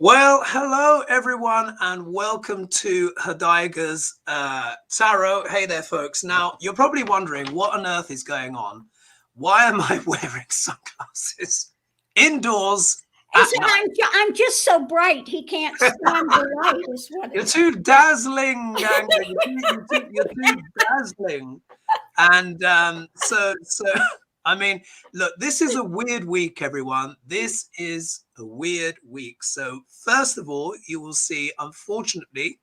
Well, hello everyone, and welcome to HoDiGa's Tarot. Hey there, folks. Now, you're probably wondering what on earth is going on. Why am I wearing sunglasses indoors at night? I'm just so bright he can't stand the light. Is what You're too dazzling, gang. You're too dazzling. And so I mean, look, this is a weird week, everyone. This is a weird week. So first of all, you will see, unfortunately,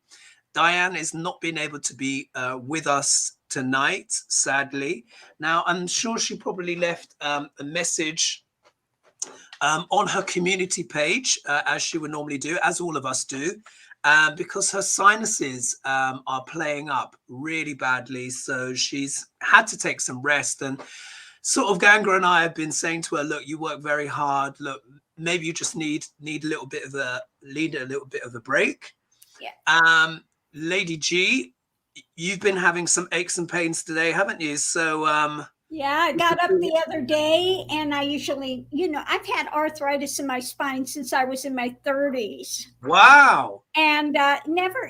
Diane has not been able to be with us tonight, sadly. Now, I'm sure she probably left a message on her community page, as she would normally do, as all of us do, because her sinuses are playing up really badly. So she's had to take some rest. And sort of Ganga and I have been saying to her, look, you work very hard. Look, maybe you just need a little bit of a break. Yeah. Lady G, you've been having some aches and pains today, haven't you? So yeah, I got up the other day, and I usually, I've had arthritis in my spine since I was in my 30s. Wow. And never,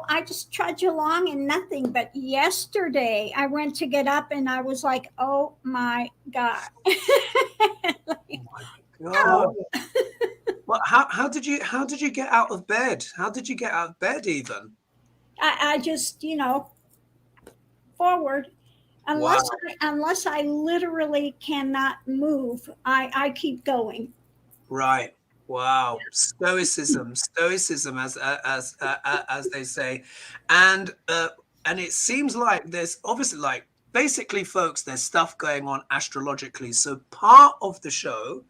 I just trudge along and nothing. But yesterday I went to get up and I was like, oh my God. Oh my God. Well, how did you get out of bed? How did you get out of bed even? I just, forward. Unless I literally cannot move, I keep going. Right. Wow. Stoicism, as they say, and it seems like there's obviously, like, basically, folks, there's stuff going on astrologically. So part of the show,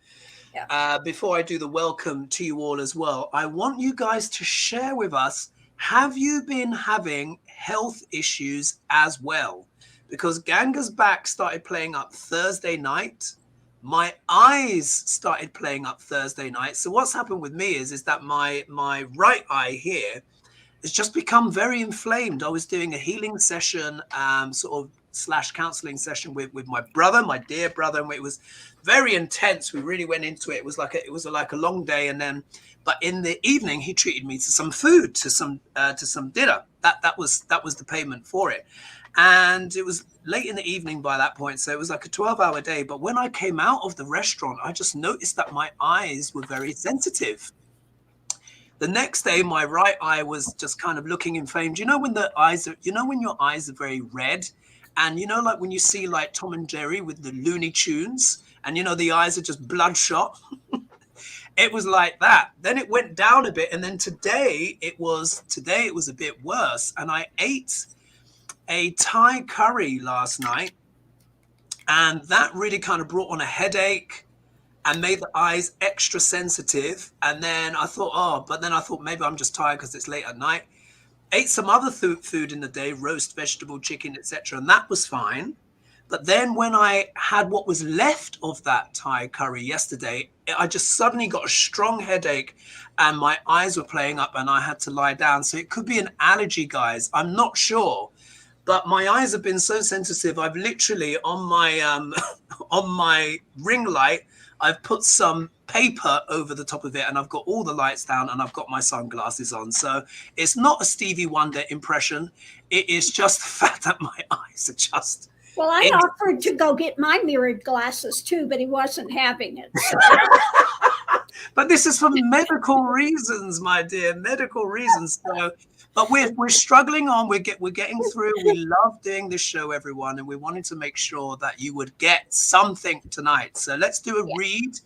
before I do the welcome to you all as well, I want you guys to share with us, have you been having health issues as well? Because Ganga's back started playing up Thursday night. My eyes started playing up Thursday night. So what's happened with me is that my right eye here has just become very inflamed. I was doing a healing session, sort of / counseling session with my brother, my dear brother, and it was very intense. We really went into it. It was like a long day, and then, but in the evening, he treated me to some food, to some dinner. That was the payment for it. And it was late in the evening by that point, so it was like a 12-hour day. But when I came out of the restaurant, I just noticed that my eyes were very sensitive. The next day, my right eye was just kind of looking inflamed. You know when the eyes are, when your eyes are very red, and like when you see like Tom and Jerry with the Looney Tunes, and the eyes are just bloodshot. It was like that. Then it went down a bit, and then today it was a bit worse. And I ate a Thai curry last night, and that really kind of brought on a headache and made the eyes extra sensitive. And then I thought, maybe I'm just tired because it's late at night. Ate some other food in the day, roast vegetable, chicken, etc., and that was fine. But then when I had what was left of that Thai curry yesterday, I just suddenly got a strong headache and my eyes were playing up and I had to lie down. So it could be an allergy, guys. I'm not sure. But my eyes have been so sensitive. I've literally on my ring light, I've put some paper over the top of it, and I've got all the lights down, and I've got my sunglasses on. So it's not a Stevie Wonder impression. It is just the fact that my eyes are just. Well, I offered to go get my mirrored glasses too, but he wasn't having it. So. But this is for medical reasons, my dear, medical reasons. So. But we're struggling on. We're getting through. We love doing this show, everyone, and we wanted to make sure that you would get something tonight. So let's do a read.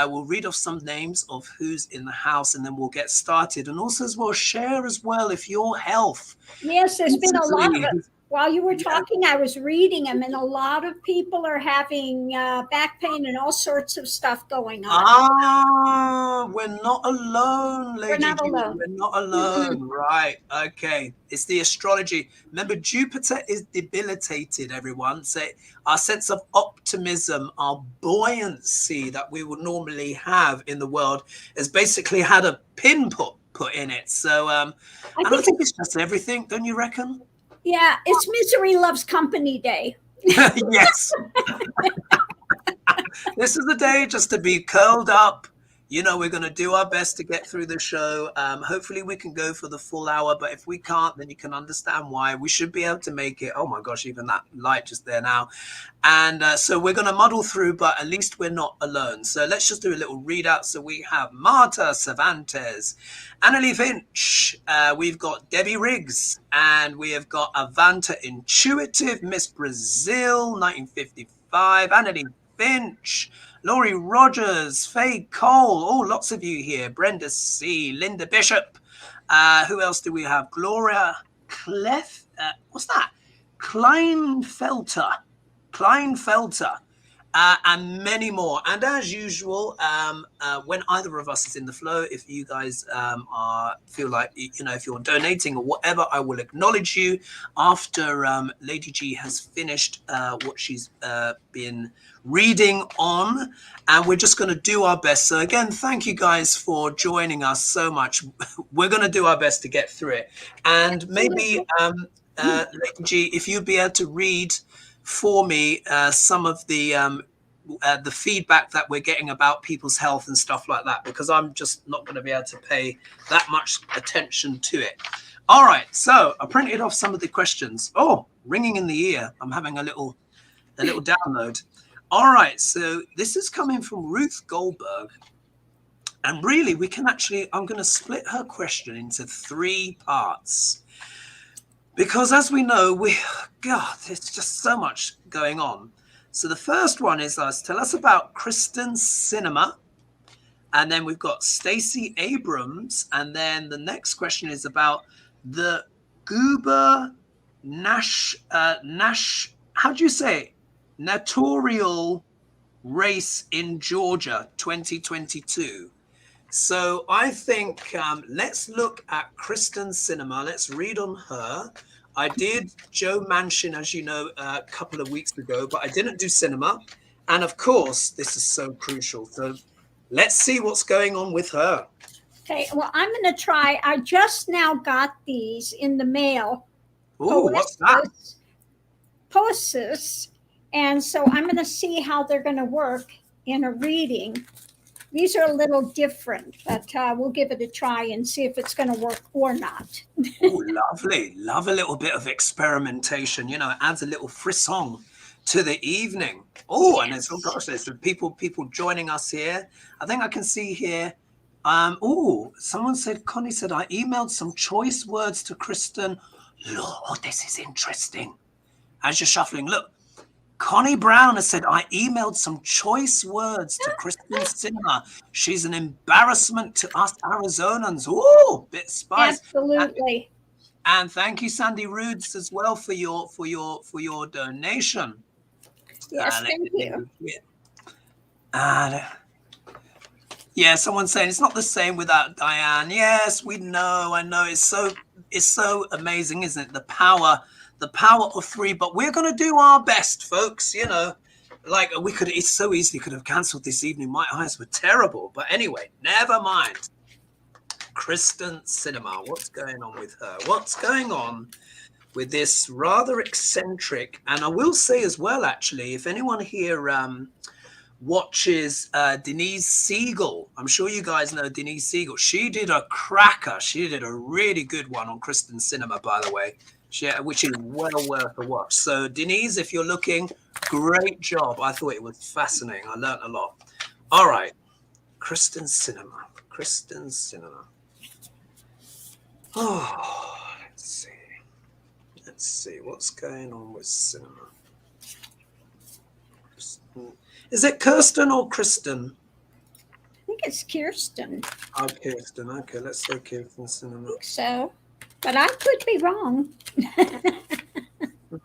We'll read off some names of who's in the house, and then we'll get started. And also, as well, share as well if your health. Yes, there's been a lot of it. While you were talking, I was reading them, and a lot of people are having back pain and all sorts of stuff going on. We're not alone, lady. We're not alone. We're not alone. Right. Okay. It's the astrology. Remember, Jupiter is debilitated, everyone. So our sense of optimism, our buoyancy that we would normally have in the world has basically had a pin put in it. So I think it's just everything, don't you reckon? Yeah, it's Misery Loves Company Day. Yes. This is the day just to be curled up, You know, we're going to do our best to get through the show. Hopefully we can go for the full hour, but if we can't, then you can understand why. We should be able to make it. Oh my gosh, even that light just there now. And so we're going to muddle through, but at least we're not alone. So let's just do a little readout. So we have Marta Cervantes, Annalie Finch, we've got Debbie Riggs, and we have got Avanta Intuitive, Miss Brazil, 1955, Annalie Finch, Laurie Rogers, Faye Cole, oh, lots of you here. Brenda C, Linda Bishop. Who else do we have? Gloria Clef, what's that? Kleinfelter, and many more. And as usual, when either of us is in the flow, if you guys feel like, you know, if you're donating or whatever, I will acknowledge you after Lady G has finished what she's been reading on, and we're just going to do our best. So again, thank you guys for joining us so much. We're going to do our best to get through it, and maybe Lady G, if you'd be able to read for me some of the feedback that we're getting about people's health and stuff like that, because I'm just not going to be able to pay that much attention to it. All right, so I printed off some of the questions. Oh, ringing in the ear. I'm having a little download. All right, so this is coming from Ruth Goldberg. And really, we can actually, I'm going to split her question into 3 parts. Because as we know, God, there's just so much going on. So the first one is tell us about Kyrsten Sinema. And then we've got Stacey Abrams. And then the next question is about the Goober Nash, how do you say it? Natorial race in Georgia 2022. So I think let's look at Kyrsten Sinema. Let's read on her. I did Joe Manchin, as you know, a couple of weeks ago, but I didn't do Sinema. And of course, this is so crucial. So let's see what's going on with her. Okay, well, I'm going to try. I just now got these in the mail. Oh, what's that? Poesis. And so I'm going to see how they're going to work in a reading. These are a little different, but we'll give it a try and see if it's going to work or not. Oh, lovely. Love a little bit of experimentation. You know, it adds a little frisson to the evening. Oh, yes. And it's, oh gosh, there's people joining us here. I think I can see here. Oh, someone said, Connie said, I emailed some choice words to Kyrsten. Lord, this is interesting. As you're shuffling, look. Connie Brown has said, I emailed some choice words to Kyrsten Sinema. She's an embarrassment to us Arizonans. Oh, bit spice. Absolutely. And thank you, Sandy Roods, as well for your donation. Yes, thank you. Yeah, someone's saying it's not the same without Diane. Yes, we know. I know. It's so amazing, isn't it? The power of 3, but we're going to do our best, folks. You know, like it so easily could have cancelled this evening. My eyes were terrible. But anyway, never mind. Kyrsten Sinema, what's going on with her? What's going on with this rather eccentric? And I will say as well, actually, if anyone here watches Denise Siegel, I'm sure you guys know Denise Siegel. She did a cracker. She did a really good one on Kyrsten Sinema, by the way. Which is well worth a watch. So Denise, if you're looking, great job. I thought it was fascinating. I learned a lot. All right, Kyrsten Sinema. Oh, let's see what's going on with Sinema. Is it Kirsten or Kristen? I think it's Kyrsten. Oh, Kyrsten. Okay, let's say Kyrsten Sinema. I think so. But I could be wrong.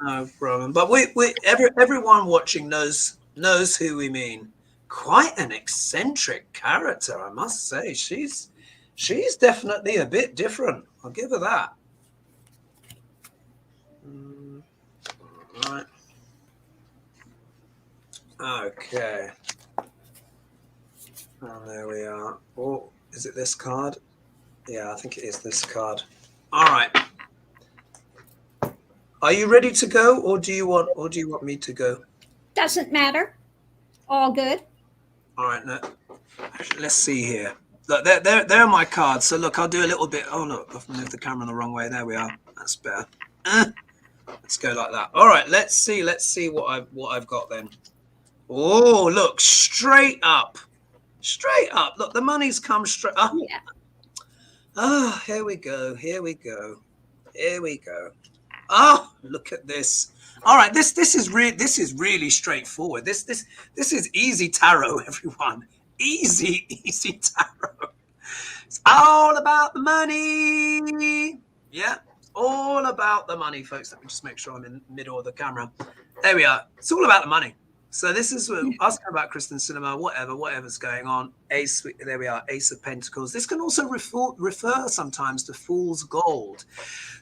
No problem. But everyone watching knows who we mean. Quite an eccentric character, I must say. She's definitely a bit different. I'll give her that. All right. Okay. Oh, there we are. Oh, is it this card? Yeah, I think it is this card. All right. Are you ready to go, or do you want me to go? Doesn't matter. All good. All right. No. Actually, let's see here. Look, there are my cards. So look, I'll do a little bit. Oh look, I've moved the camera the wrong way. There we are. That's better. Let's go like that. All right, let's see what I've got then. Oh, look, straight up. Straight up. Look, the money's come straight up. Yeah. Oh, here we go. Here we go. Here we go. Oh, look at this. All right, this is really straightforward. This is easy tarot, everyone. Easy tarot. It's all about the money. Yeah, all about the money, folks. Let me just make sure I'm in the middle of the camera. There we are. It's all about the money. So this is asking about Kyrsten Sinema, whatever's going on. Ace, there we are, Ace of Pentacles. This can also refer sometimes to Fool's Gold.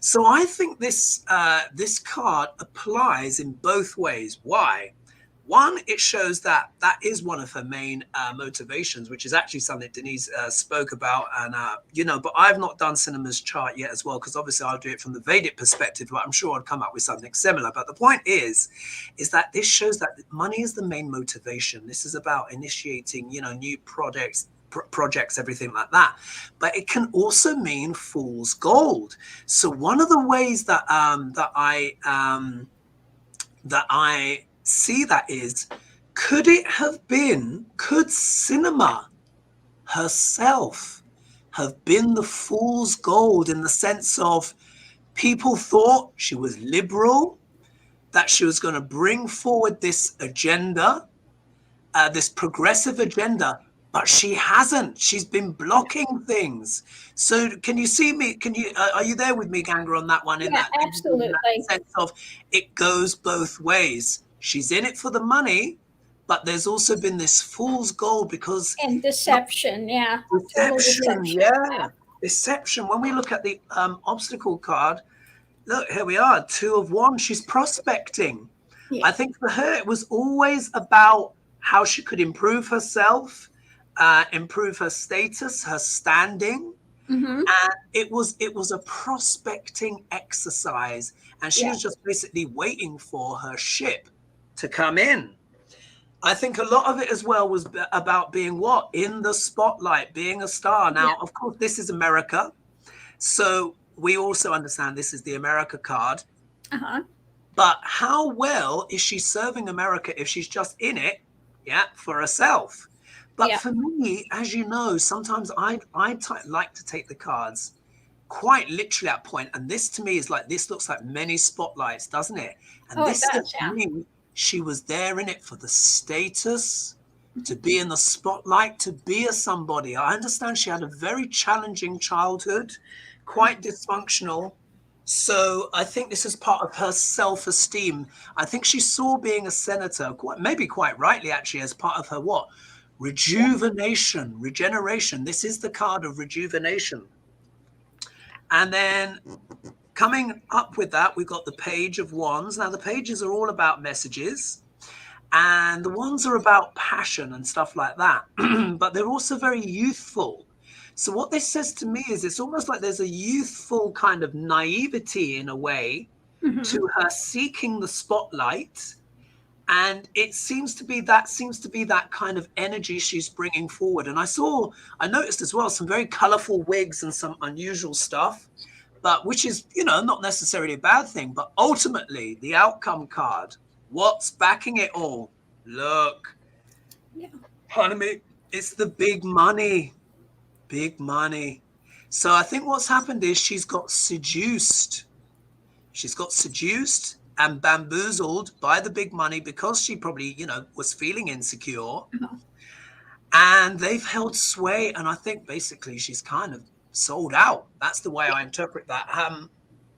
So I think this this card applies in both ways. Why? One, it shows that is one of her main motivations, which is actually something Denise spoke about. And, but I've not done Sinema's chart yet as well, because obviously I'll do it from the Vedic perspective, but I'm sure I'll come up with something similar. But the point is that this shows that money is the main motivation. This is about initiating, new projects, everything like that. But it can also mean fool's gold. So one of the ways that I see that is, could Sinema herself have been the fool's gold, in the sense of people thought she was liberal, that she was going to bring forward this agenda, this progressive agenda, but she hasn't. She's been blocking things. So can you see me? Are you there with me, Ganga, on that one? Yeah, absolutely. In that sense of it goes both ways. She's in it for the money, but there's also been this fool's gold because... And deception, yeah. Deception, yeah. Deception. When we look at the obstacle card, look, here we are, 2 of Wands. She's prospecting. Yeah. I think for her, it was always about how she could improve herself, improve her status, her standing. Mm-hmm. And it was a prospecting exercise. And she was just basically waiting for her ship to come in. I think a lot of it as well was about being in the spotlight, being a star. Now, of course, this is America. So we also understand this is the America card. Uh-huh. But how well is she serving America if she's just in it, for herself? But for me, as you know, sometimes I like to take the cards quite literally at point. And this to me is like, this looks like many spotlights, doesn't it? And this is to me, she was there in it for the status, to be in the spotlight, to be a somebody. I understand she had a very challenging childhood, quite dysfunctional. So I think this is part of her self-esteem. I think she saw being a senator, maybe quite rightly actually, as part of her rejuvenation, regeneration. This is the card of rejuvenation. And then coming up with that, we've got the Page of Wands. Now, the pages are all about messages, and the wands are about passion and stuff like that. But they're also very youthful. So what this says to me is it's almost like there's a youthful kind of naivety in a way to her seeking the spotlight. And it seems to be that kind of energy she's bringing forward. And I noticed as well some very colorful wigs and some unusual stuff, but which is, not necessarily a bad thing. But ultimately, the outcome card, what's backing it all? Look, pardon me, it's the big money. Big money. So I think what's happened is she's got seduced. She's got seduced and bamboozled by the big money because she probably, was feeling insecure. And they've held sway. And I think basically she's kind of sold out. That's the way I interpret that.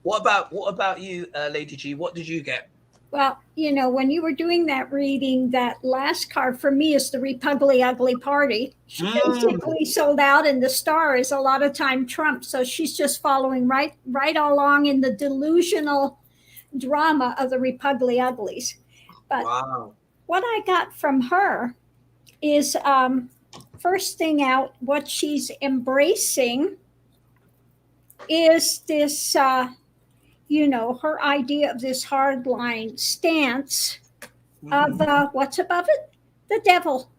What about you, Lady G? What did you get? Well, when you were doing that reading, that last card for me is the Repugly Ugly Party. She basically sold out, and the star is a lot of time Trump. So she's just following right along in the delusional drama of the Repugly Uglies. But what I got from her is, first thing out, what she's embracing is this, her idea of this hardline stance of what's above it? The devil.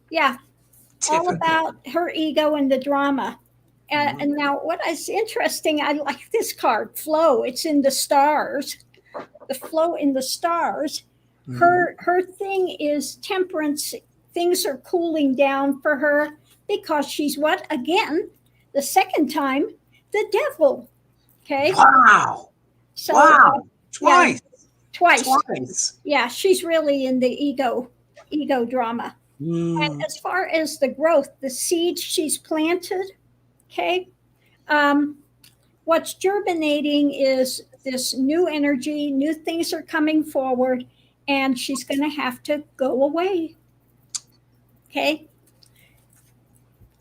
Yeah. Typical. All about her ego and the drama. And now, what is interesting, I like this card, flow. It's in the stars. The flow in the stars. Her thing is temperance. Things are cooling down for her because she's what? Again, the second time, the devil. Okay. Wow. So, wow. Yeah, Twice. Yeah, she's really in the ego drama. And as far as the growth, the seeds she's planted, okay, what's germinating is this new energy, new things are coming forward, and she's going to have to go away. Okay.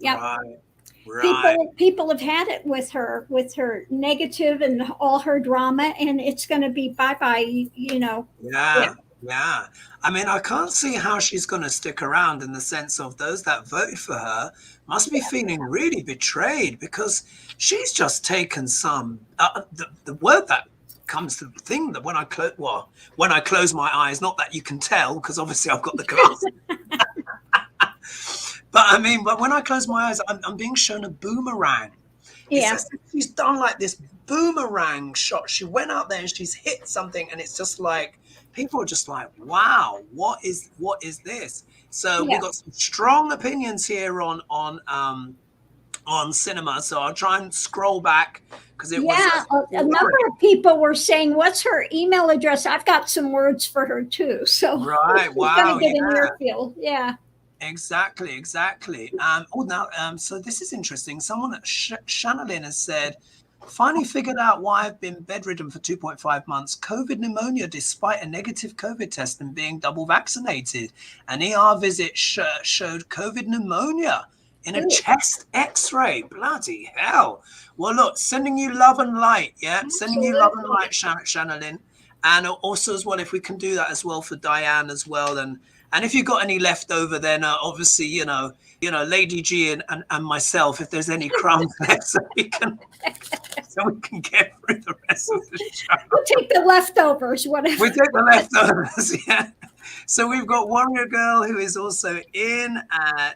Yeah. Right. People have had it with her negative and all her drama, and it's going to be bye-bye, you know. Yeah. I mean, I can't see how she's going to stick around, in the sense of those that voted for her must be feeling really betrayed, because she's just taken some, the word that comes to the thing that when I close my eyes, not that you can tell, because obviously I've got the glasses. But when I close my eyes, I'm being shown a boomerang. Yeah. It's as if she's done like this boomerang shot. She went out there and she's hit something, and it's just like, people are just like, wow, what is this? So we've got some strong opinions here on Sinema. So I'll try and scroll back, because it was a number of people were saying, what's her email address? I've got some words for her too. So right, she's gonna get an earfeel. Yeah. Exactly. So this is interesting. Someone at Shanalin has said, finally figured out why I've been bedridden for 2.5 months. COVID pneumonia, despite a negative COVID test and being double vaccinated. An ER visit showed COVID pneumonia in a chest x-ray. Bloody hell. Well, look, sending you love and light. Yeah. Absolutely. Sending you love and light, Shanalin. And also as well, if we can do that as well for Diane as well. And if you've got any left over, then obviously, you know, Lady G and myself, if there's any crumbs left, so we can get through the rest of the show. We'll take the leftovers, whatever. We take the leftovers, yeah. So we've got Warrior Girl, who is also in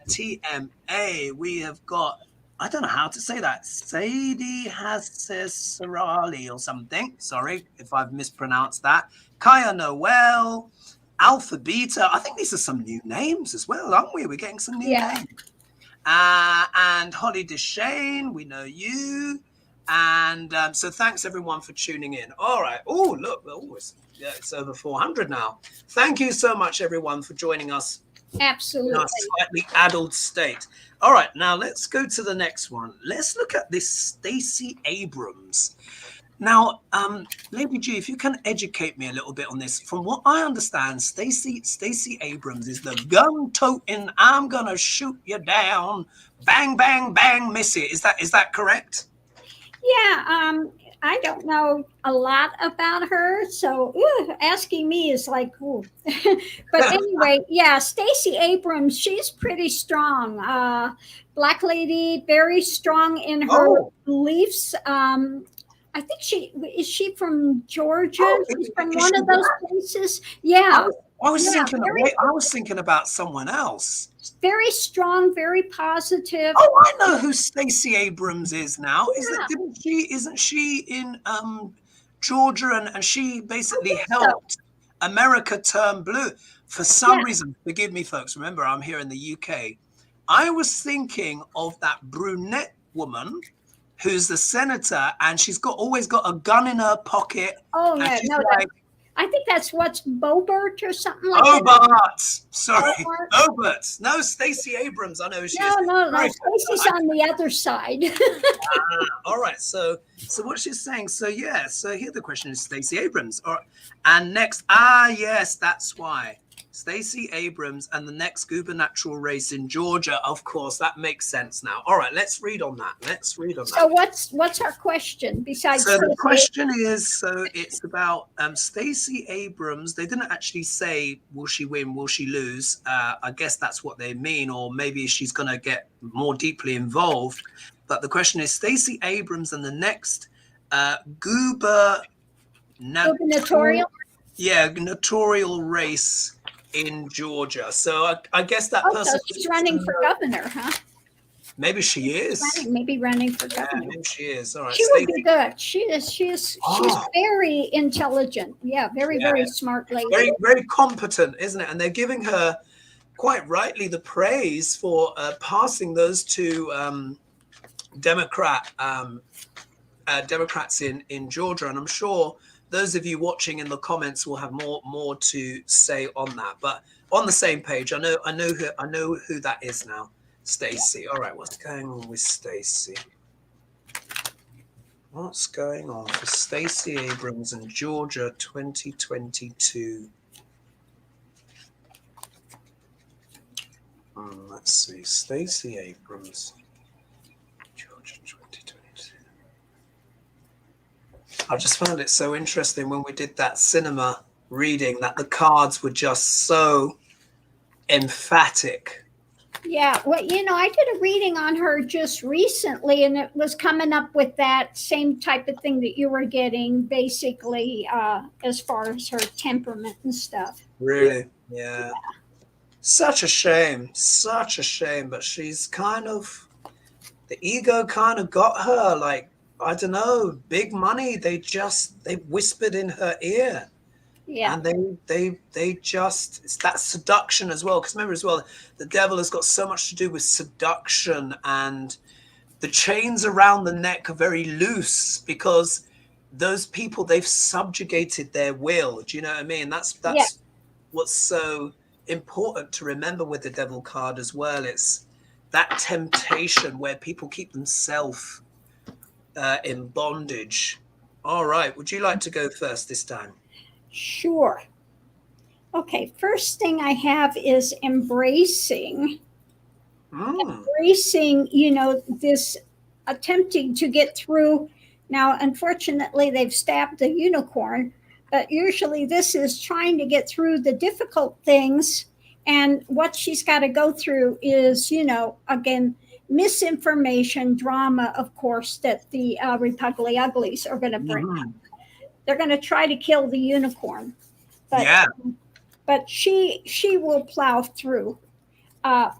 TMA. We have got, I don't know how to say that, Sadie Hassesarali or something. Sorry if I've mispronounced that. Kaya Noel. Alpha Beta, I think these are some new names as well, aren't we? We're getting some new names. And Holly DeShane, we know you. And so thanks everyone for tuning in. All right. Oh, look, it's over 400 now. Thank you so much, everyone, for joining us. Absolutely. In a slightly addled state. All right, now let's go to the next one. Let's look at this Stacey Abrams. Now, Lady G, if you can educate me a little bit on this. From what I understand, Stacey Abrams is the gun-toting, I'm gonna shoot you down, bang, bang, bang, missy. Is that correct? Yeah, I don't know a lot about her, so asking me is like, ooh. But anyway, yeah, Stacey Abrams, she's pretty strong. Black lady, very strong in her beliefs. I think she from Georgia. She's from one of those places. Yeah. I was thinking about someone else. Very strong, very positive. Oh, I know who Stacey Abrams is now. Isn't she in Georgia, and she basically helped America turn blue for some reason? Forgive me, folks. Remember, I'm here in the UK. I was thinking of that brunette woman who's the senator, and she's always got a gun in her pocket. Oh, no, I think that's what's Bobert or something like that. Sorry, Bobert. No, Stacey Abrams. I know she is. No. Stacey's on the other side. All right. So what she's saying. So here the question is Stacey Abrams. And next, yes, that's why. Stacey Abrams and the next gubernatorial race in Georgia. Of course, that makes sense now. All right, let's read on that. So what's our question besides? So the question is, it's about Stacey Abrams. They didn't actually say, will she win, will she lose? I guess that's what they mean, or maybe she's going to get more deeply involved. But the question is Stacey Abrams and the next gubernatorial race in Georgia. So I guess that person. So she's running for governor, huh? Maybe she is. Maybe running for governor. Maybe she is. All right. She would be good. She's very intelligent. Yeah, very smart lady. Very, very competent, isn't it? And they're giving her quite rightly the praise for passing those two Democrats in Georgia. And I'm sure those of you watching in the comments will have more to say on that. But on the same page, I know who that is now. Stacey. All right, what's going on with Stacey? What's going on for Stacey Abrams in Georgia 2022? Let's see, Stacey Abrams, Georgia 2022. I just found it so interesting when we did that cinema reading that the cards were just so emphatic. Yeah, well, I did a reading on her just recently, and it was coming up with that same type of thing that you were getting, basically, as far as her temperament and stuff. Really? Yeah. Such a shame, but she's kind of, the ego kind of got her, like, I don't know, big money. They whispered in her ear. Yeah. And they just, it's that seduction as well. Because remember as well, the devil has got so much to do with seduction, and the chains around the neck are very loose because those people, they've subjugated their will. Do you know what I mean? That's what's so important to remember with the devil card as well. It's that temptation where people keep themselves in bondage. All right. Would you like to go first this time? Sure. Okay, first thing I have is embracing. Embracing, this attempting to get through. Now, unfortunately, they've stabbed the unicorn, but usually this is trying to get through the difficult things. And what she's got to go through is, again, misinformation, drama, of course, that the Repugly Uglies are going to bring. They're going to try to kill the unicorn, but she will plow through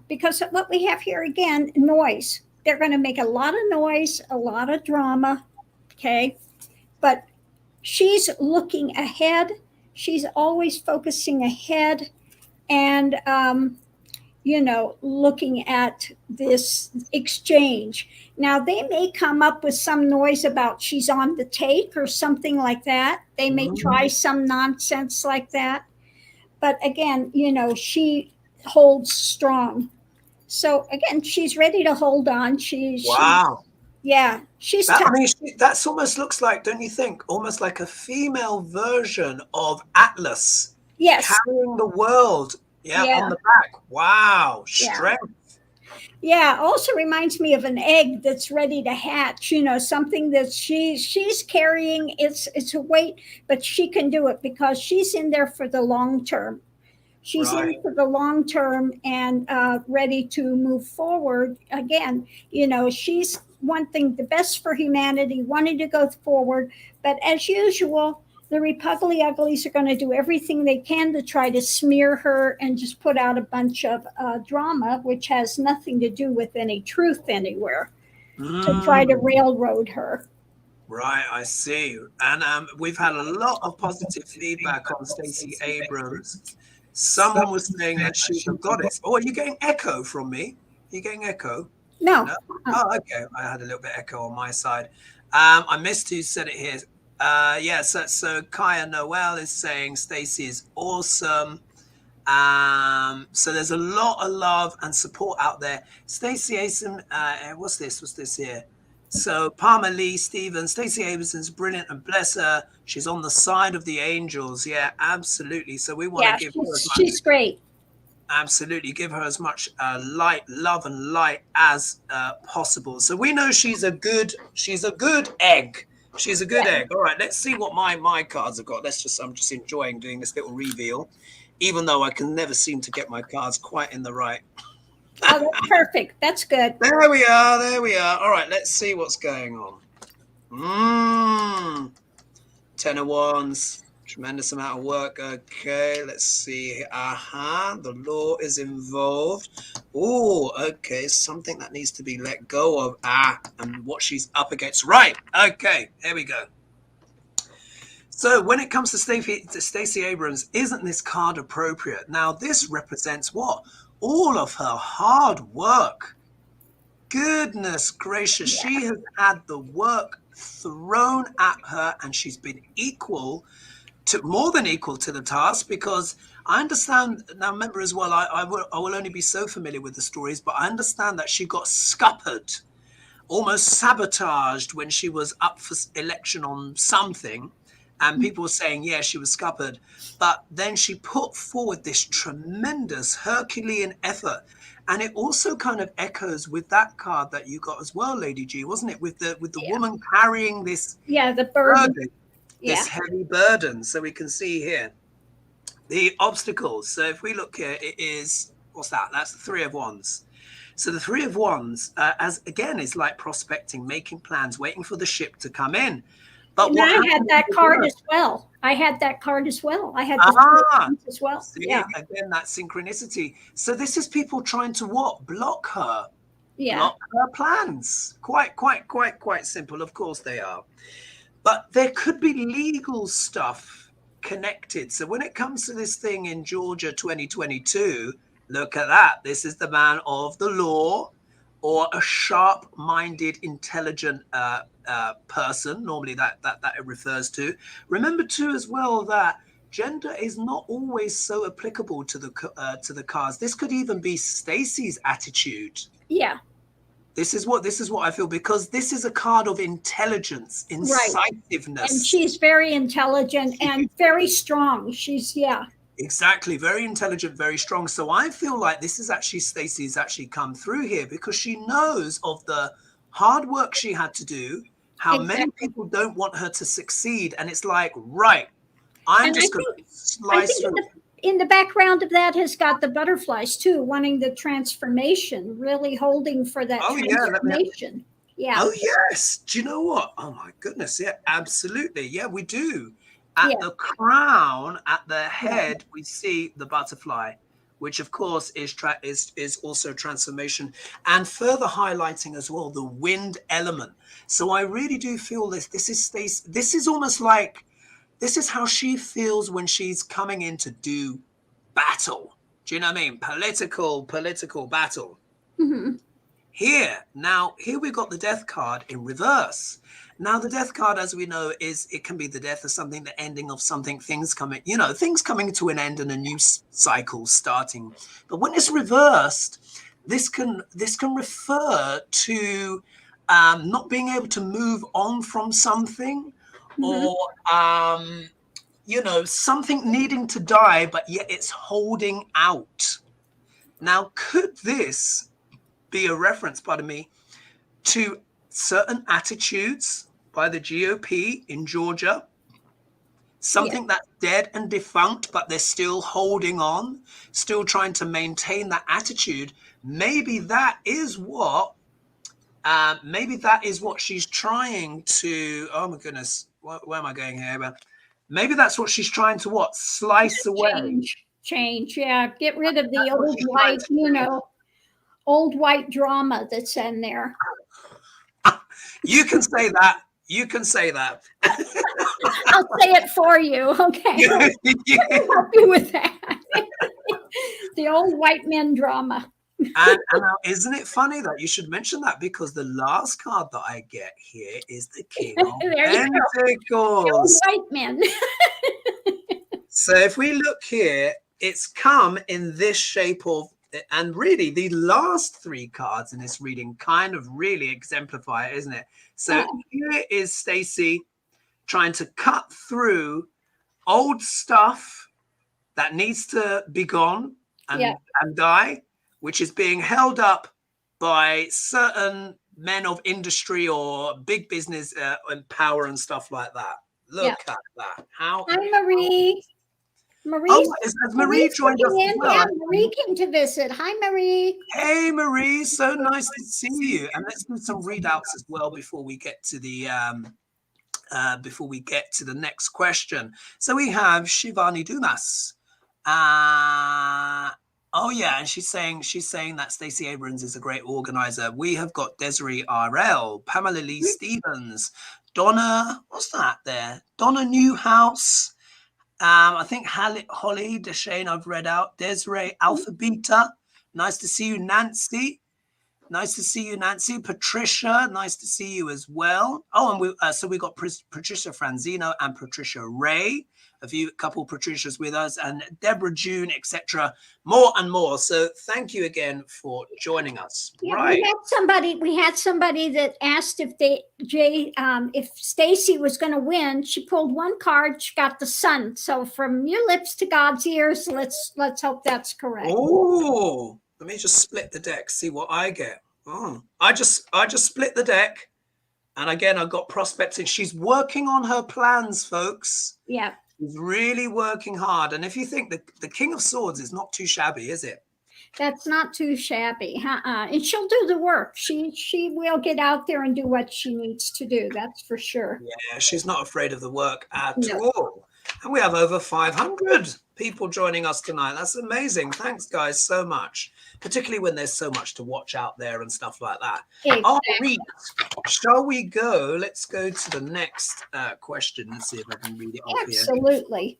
because what we have here again, noise. They're going to make a lot of noise, a lot of drama, okay? But she's looking ahead. She's always focusing ahead, and looking at this exchange. Now, they may come up with some noise about she's on the take or something like that. They may try some nonsense like that. But again, she holds strong. So again, she's ready to hold on. She's that's almost looks like, don't you think, almost like a female version of Atlas. Yes. Carrying the world. On the back. Wow. Strength. Yeah. Also reminds me of an egg that's ready to hatch, something that she's carrying. It's a weight, but she can do it because she's in there for the long term. She's in for the long term and ready to move forward. Again, she's wanting the best for humanity, wanting to go forward. But as usual, the Repugly Uglies are going to do everything they can to try to smear her and just put out a bunch of drama, which has nothing to do with any truth anywhere, to try to railroad her. Right, I see. And we've had a lot of positive feedback on Stacey Abrams. Someone was saying that she's a goddess. Oh, are you getting echo from me? Are you getting echo? No. Oh, okay. I had a little bit of echo on my side. I missed who said it here. So Kaya Noel is saying Stacey is awesome. So there's a lot of love and support out there. Stacey Abrams, what's this here? So Palmer Lee Stevens, Stacey Abrams is brilliant and bless her. She's on the side of the angels. Yeah, absolutely. So we want to give her as much. She's great. Absolutely, give her as much love and light as possible. So we know she's a good egg. She's a good egg. All right, let's see what my cards have got. I'm just enjoying doing this little reveal, even though I can never seem to get my cards quite in the right. Oh, that's perfect. That's good. There we are. All right, let's see what's going on. 10 of Wands, Tremendous amount of work. Okay, let's see. The law is involved. Oh, okay, something that needs to be let go of. And what she's up against. Right, okay, here we go. So when it comes to Stacey Abrams, isn't this card appropriate? Now, this represents what? All of her hard work. Goodness gracious, she has had the work thrown at her, and she's been more than equal to the task, because I understand now. Remember as well, I will only be so familiar with the stories, but I understand that she got scuppered, almost sabotaged when she was up for election on something, and people were saying, yeah, she was scuppered, but then she put forward this tremendous Herculean effort. And it also kind of echoes with that card that you got as well, Lady G, wasn't it? With the woman carrying this the burden. This heavy burden. So we can see here the obstacles. So if we look here, it is, what's that? That's the Three of Wands. So the Three of Wands, as again, is like prospecting, making plans, waiting for the ship to come in. But I had that card as well. I had the as well. See, again, that synchronicity. So this is people trying to what? Block her. Yeah. Block her plans. Quite simple. Of course they are. But there could be legal stuff connected. So when it comes to this thing in Georgia 2022, look at that. This is the man of the law, or a sharp-minded, intelligent person. Normally that it refers to. Remember too as well that gender is not always so applicable to the cards. This could even be Stacey's attitude. Yeah. This is what I feel, because this is a card of intelligence, incisiveness. Right. And she's very intelligent and very strong. She's Exactly. Very intelligent, very strong. So I feel like this is actually Stacey's actually come through here, because she knows of the hard work she had to do, how many people don't want her to succeed. And it's like, right, I'm just going to slice through. In the background of that has got the butterflies too, wanting the transformation, really holding for that transformation. Oh, yes. Do you know what? Oh, my goodness. Yeah, absolutely. Yeah, we do. At the crown, at the head, we see the butterfly, which, of course, is also transformation, and further highlighting as well the wind element. So I really do feel this. This is Stacey. This is almost like, this is how she feels when she's coming in to do battle. Do you know what I mean? Political battle. Mm-hmm. Here we got the death card in reverse. Now the death card, as we know, it can be the death of something, the ending of something, things coming to an end and a new cycle starting. But when it's reversed, this can refer to not being able to move on from something, or something needing to die, but yet it's holding out. Now, could this be a reference, to certain attitudes by the GOP in Georgia? Something that's dead and defunct, but they're still holding on, still trying to maintain that attitude. Maybe that is what she's trying to, oh my goodness, where am I going here? But maybe that's what she's trying to slice away. Change, get rid of the old white drama that's in there. You can say that. I'll say it for you. Okay. I'll help you with that. The old white men drama. And now, isn't it funny that you should mention that, because the last card that I get here is the King of Pentacles. White men. So if we look here, it's come in this shape of, and really the last three cards in this reading kind of really exemplify it, isn't it? So here is Stacey trying to cut through old stuff that needs to be gone and die, which is being held up by certain men of industry or big business and power and stuff like that. Look at that. Hi, Marie. Has Marie joined us as well? Yeah, Marie came to visit. Hi, Marie. Hey, Marie. So nice to see you. And let's do some readouts as well before we get to the before we get to the next question. So we have Shivani Dumas. Oh yeah, and she's saying that Stacey Abrams is a great organizer. We have got Desiree RL, Pamela Lee Stevens, Donna, what's that there? Donna Newhouse. I think Holly Deshane I've read out. Desiree Alpha Beta. Nice to see you, Nancy. Nice to see you, Nancy. Patricia, nice to see you as well. Oh, and so we got Patricia Franzino and Patricia Ray. A couple Patricias with us, and Deborah June, etc. More and more. So thank you again for joining us. Yeah, right. We had somebody that asked if Stacey was going to win. She pulled one card. She got the Sun. So from your lips to God's ears, let's hope that's correct. Oh, let me just split the deck. See what I get. Oh, I just split the deck, and again I got prospecting. She's working on her plans, folks. Yeah. She's really working hard. And if you think the King of Swords is not too shabby, is it? That's not too shabby. And she'll do the work. She will get out there and do what she needs to do. That's for sure. Yeah, she's not afraid of the work at all. And we have over 500 people joining us tonight. That's amazing. Thanks, guys, so much. Particularly when there's so much to watch out there and stuff like that. Exactly. All right. Shall we go? Let's go to the next question. Let's see if I can read it off here. Absolutely.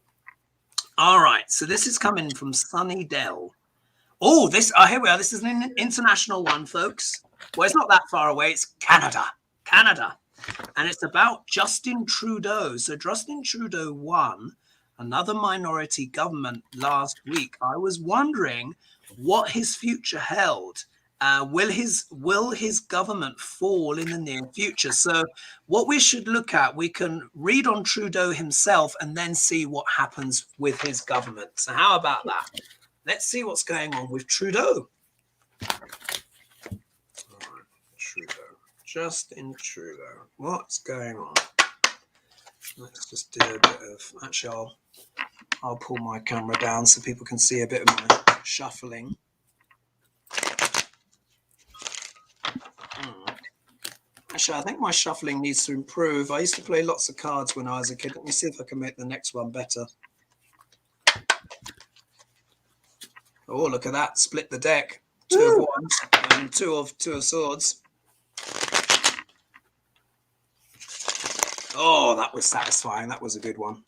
All right. So this is coming from Sunny Dell. Oh, here we are. This is an international one, folks. Well, it's not that far away. It's Canada. And it's about Justin Trudeau. So Justin Trudeau won another minority government last week. I was wondering what his future held. Will his government fall in the near future? So what we should look at, we can read on Trudeau himself and then see what happens with his government. So how about that? Let's see what's going on with Trudeau. All right, Trudeau. Justin Trudeau. What's going on? Let's just do a bit of... Actually, I'll pull my camera down so people can see a bit of my shuffling. Actually, I think my shuffling needs to improve. I used to play lots of cards when I was a kid. Let me see if I can make the next one better. Oh, look at that. Split the deck. 2 of wands and two of swords. Oh, that was satisfying. That was a good one.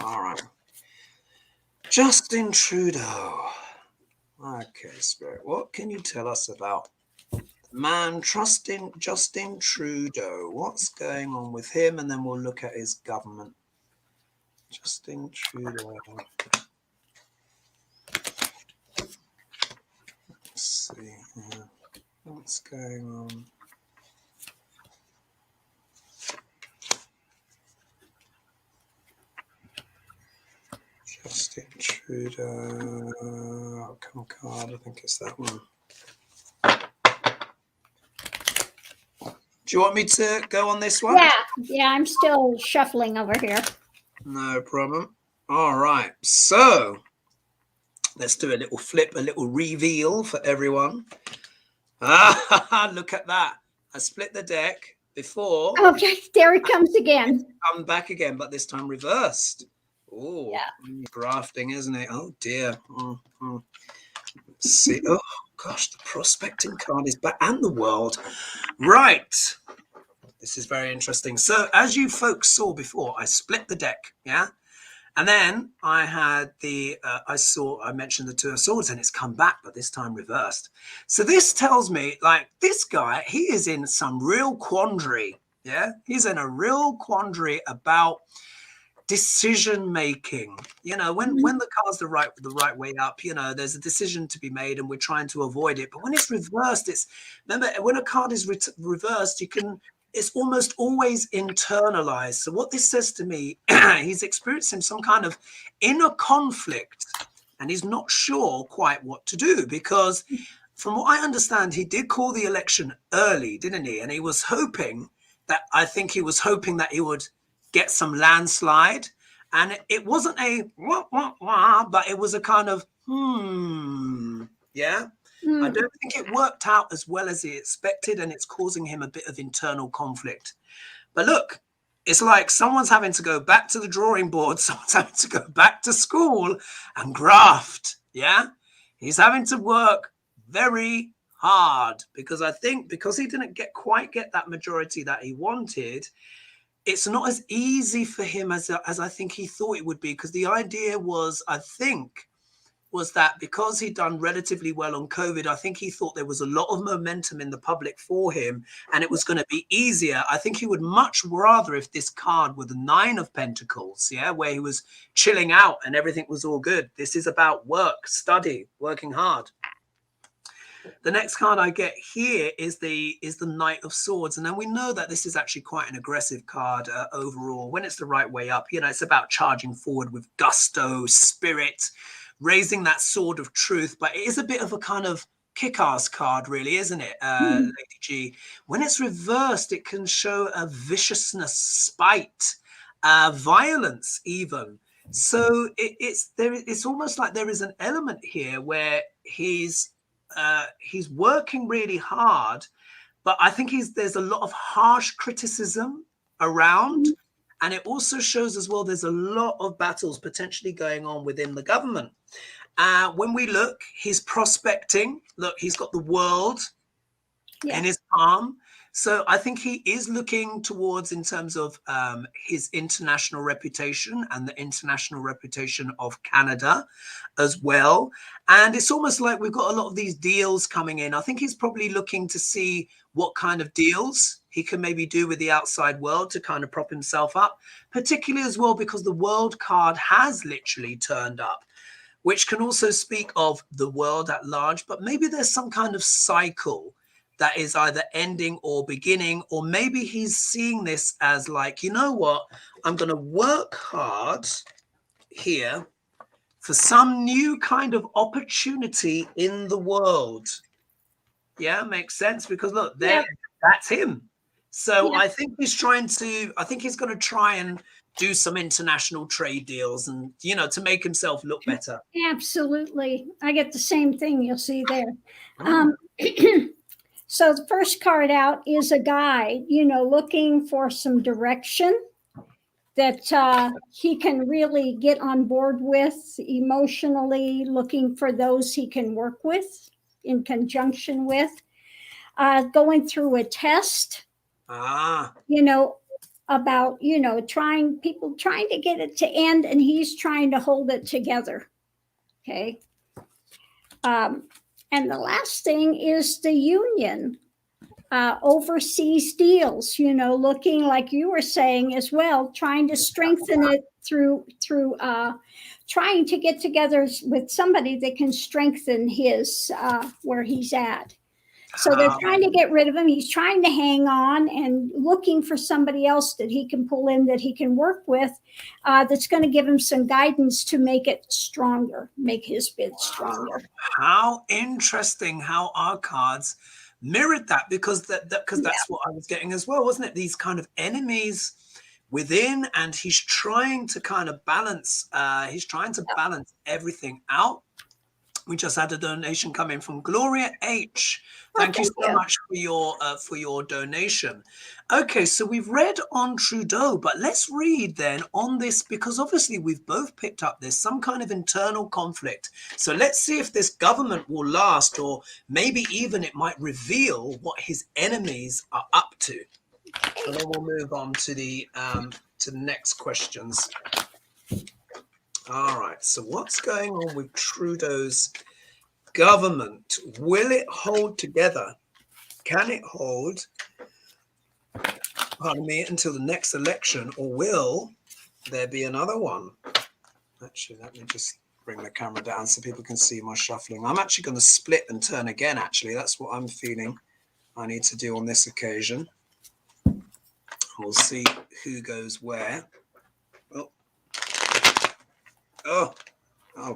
All right. Justin Trudeau. Okay, Spirit. What can you tell us about man trusting Justin Trudeau? What's going on with him? And then we'll look at his government. Justin Trudeau. Let's see here. What's going on? Justin Trudeau. Outcome card. I think it's that one. Do you want me to go on this one? Yeah, I'm still shuffling over here. No problem. All right. So let's do a little flip, a little reveal for everyone. Look at that. I split the deck before. Okay, there it comes again. Come back again, but this time reversed. Oh, yeah. Grafting, isn't it? Oh, dear. Let's see. Oh, gosh, the prospecting card is back and the world. Right. This is very interesting. So as you folks saw before, I split the deck, yeah? And then I had I mentioned the 2 of swords and it's come back, but this time reversed. So this tells me, like, this guy, he is in some real quandary, yeah? He's in a real quandary about decision making. You know, when the card's the right way up, you know, there's a decision to be made and we're trying to avoid it. But when it's reversed, remember, when a card is reversed, it's almost always internalized. So what this says to me, he's experiencing some kind of inner conflict and he's not sure quite what to do, because from what I understand, he did call the election early, didn't he? And he was hoping that he would get some landslide, and it wasn't a wah, wah, wah, but it was a kind of yeah. I don't think it worked out as well as he expected, and it's causing him a bit of internal conflict. But look, it's like someone's having to go back to the drawing board. Someone's having to go back to school and graft. Yeah. He's having to work very hard because I think because he didn't quite get that majority that he wanted, it's not as easy for him as I think he thought it would be. Because the idea was, I think, was that because he'd done relatively well on COVID, I think he thought there was a lot of momentum in the public for him and it was going to be easier. I think he would much rather if this card were the 9 of Pentacles, yeah, where he was chilling out and everything was all good. This is about work, study, working hard. The next card I get here is the Knight of Swords. And then we know that this is actually quite an aggressive card overall. When it's the right way up, you know, it's about charging forward with gusto, spirit, raising that sword of truth. But it is a bit of a kind of kick-ass card, really, isn't it, Lady G? When it's reversed, it can show a viciousness, spite, violence even. So it's almost like there is an element here where he's working really hard, but I think there's a lot of harsh criticism around. And it also shows as well there's a lot of battles potentially going on within the government. When we look, he's prospecting. Look, he's got the world in his palm. So I think he is looking towards in terms of his international reputation and the international reputation of Canada as well. And it's almost like we've got a lot of these deals coming in. I think he's probably looking to see what kind of deals he can maybe do with the outside world to kind of prop himself up, particularly as well because the world card has literally turned up, which can also speak of the world at large, but maybe there's some kind of cycle that is either ending or beginning, or maybe he's seeing this as like, you know what, I'm going to work hard here for some new kind of opportunity in the world. Yeah, makes sense because look, that's him. So I think he's going to try and do some international trade deals and, you know, to make himself look better. Absolutely. I get the same thing you'll see there. So the first card out is a guy, you know, looking for some direction that he can really get on board with emotionally, looking for those he can work with in conjunction with, going through a test, you know, about, you know, trying to get it to end and he's trying to hold it together. Okay. And the last thing is the union, overseas deals, you know, looking like you were saying as well, trying to strengthen it through trying to get together with somebody that can strengthen his where he's at. So they're trying to get rid of him. He's trying to hang on and looking for somebody else that he can pull in, that he can work with, that's going to give him some guidance to make it stronger, make his bid stronger. How interesting how our cards mirrored that, because that's what I was getting as well, wasn't it? These kind of enemies within, and he's trying to kind of balance, balance everything out. We just had a donation come in from Gloria H. Thank you so much for your donation. Okay, so we've read on Trudeau, but let's read then on this, because obviously we've both picked up there's some kind of internal conflict. So let's see if this government will last, or maybe even it might reveal what his enemies are up to. And then we'll move on to the next questions. All right, so what's going on with Trudeau's government? Will it hold together? Can it hold, pardon me, until the next election, or will there be another one? Actually, let me just bring the camera down so people can see my shuffling. I'm actually going to split and turn again, actually. That's what I'm feeling I need to do on this occasion. We'll see who goes where. Oh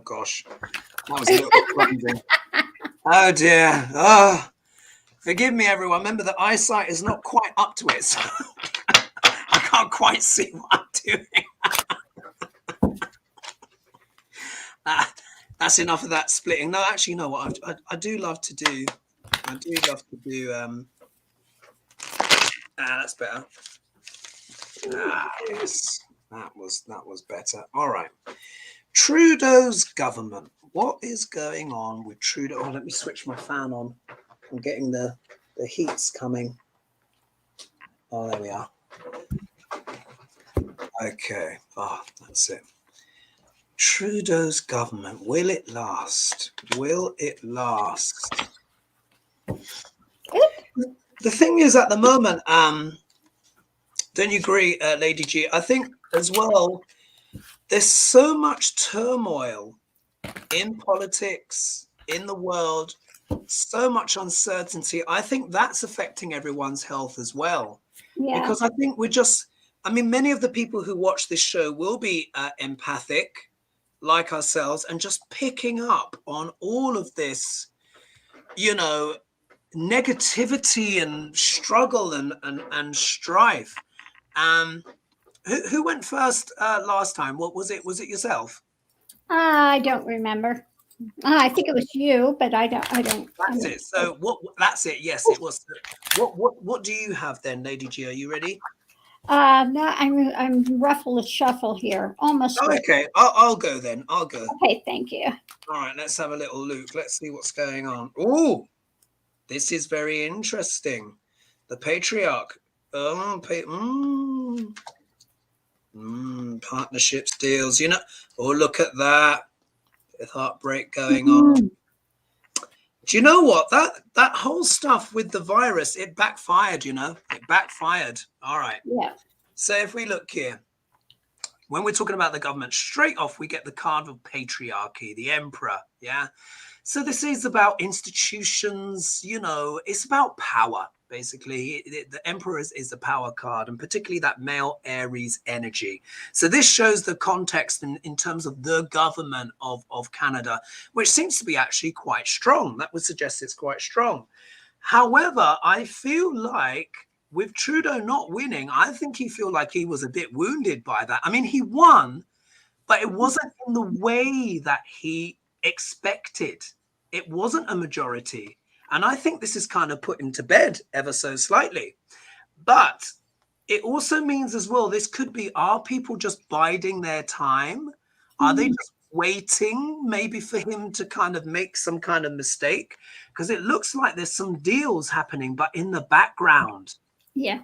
gosh, that was a little bit clumsy. Oh dear. Oh, forgive me, everyone. Remember, the eyesight is not quite up to it, so I can't quite see what I'm doing. That's enough of that splitting. No, actually, you know what? I do love to do. I do love to do. That's better. Yes, that was better. All right. Trudeau's government. What is going on with Trudeau? Oh, let me switch my fan on. I'm getting the heat's coming. Oh, there we are. Okay. Oh, that's it. Trudeau's government. Will it last? Will it last? The thing is, at the moment, don't you agree, Lady G? I think as well, there's so much turmoil in politics, in the world, so much uncertainty. I think that's affecting everyone's health as well. Yeah. Because I think many of the people who watch this show will be empathic, like ourselves, and just picking up on all of this, negativity and struggle and strife. Who went first last time? What was it? Was it yourself? I don't remember. I think it was you, but I don't. That's it. So what? That's it. Yes, it was. What do you have then, Lady G? Are you ready? No, I'm ruffle and shuffle here. Almost. Oh, okay, I'll go then. I'll go. Okay, thank you. All right, let's have a little look. Let's see what's going on. Oh, this is very interesting. The patriarch. Partnerships, deals. Oh, look at that. With heartbreak going on. Do you know what? That whole stuff with the virus, it backfired, It backfired. All right. Yeah. So if we look here, when we're talking about the government, straight off, we get the card of patriarchy, the emperor. Yeah. So this is about institutions, it's about power, basically. The emperor is the power card, and particularly that male Aries energy. So this shows the context in terms of the government of Canada, which seems to be actually quite strong. That would suggest it's quite strong. However, I feel like with Trudeau not winning, I think he feel like he was a bit wounded by that. I mean, he won, but it wasn't in the way that he expected. It wasn't a majority. And I think this is kind of put him to bed ever so slightly. But it also means as well, this could be, are people just biding their time? Are they just waiting maybe for him to kind of make some kind of mistake? Because it looks like there's some deals happening, but in the background. Yeah.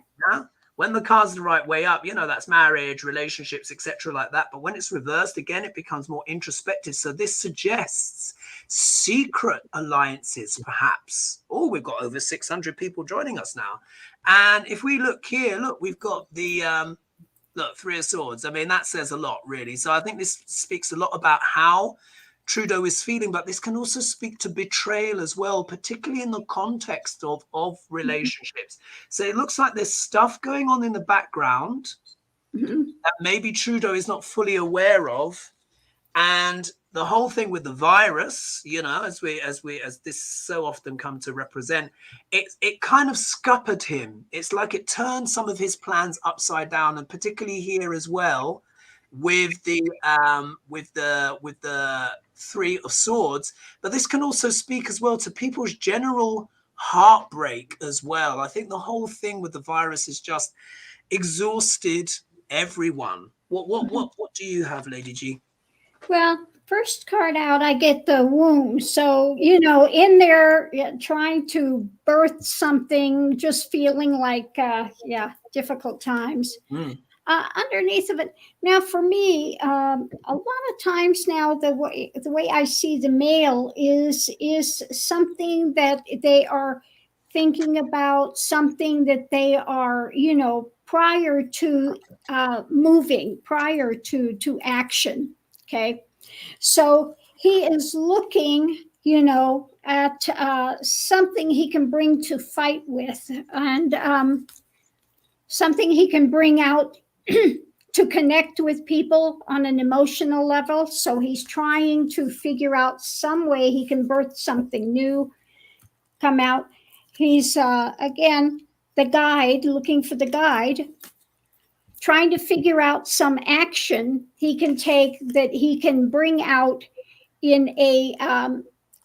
When the card's the right way up, that's marriage, relationships, etc., like that. But when it's reversed again, it becomes more introspective. So this suggests secret alliances, perhaps. Oh, we've got over 600 people joining us now. And if we look here, we've got the Three of Swords. I mean, that says a lot, really. So I think this speaks a lot about how Trudeau is feeling, but this can also speak to betrayal as well, particularly in the context of relationships. So it looks like there's stuff going on in the background that maybe Trudeau is not fully aware of. And the whole thing with the virus, as this so often come to represent, it kind of scuppered him. It's like it turned some of his plans upside down, and particularly here as well with the Three of Swords. But this can also speak as well to people's general heartbreak as well. I think the whole thing with the virus has just exhausted everyone. What do you have, Lady G? Well, first card out, I get the womb. So, in there trying to birth something, just feeling like, difficult times. Underneath of it. Now, for me, a lot of times now, the way I see the male is something that they are thinking about, something that they are, prior to moving, prior to action. Okay, so he is looking, at something he can bring to fight with, and something he can bring out to connect with people on an emotional level. So he's trying to figure out some way he can birth something new, come out. He's, again, the guide, looking for the guide, trying to figure out some action he can take that he can bring out in a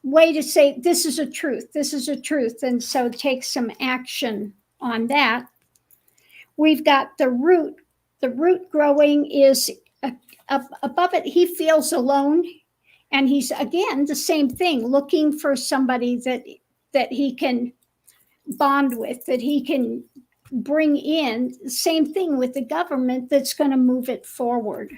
way to say, this is a truth, this is a truth. And so take some action on that. We've got the root. The root growing is above it. He feels alone. And he's, again, the same thing, looking for somebody that he can bond with, that he can bring in. Same thing with the government that's going to move it forward.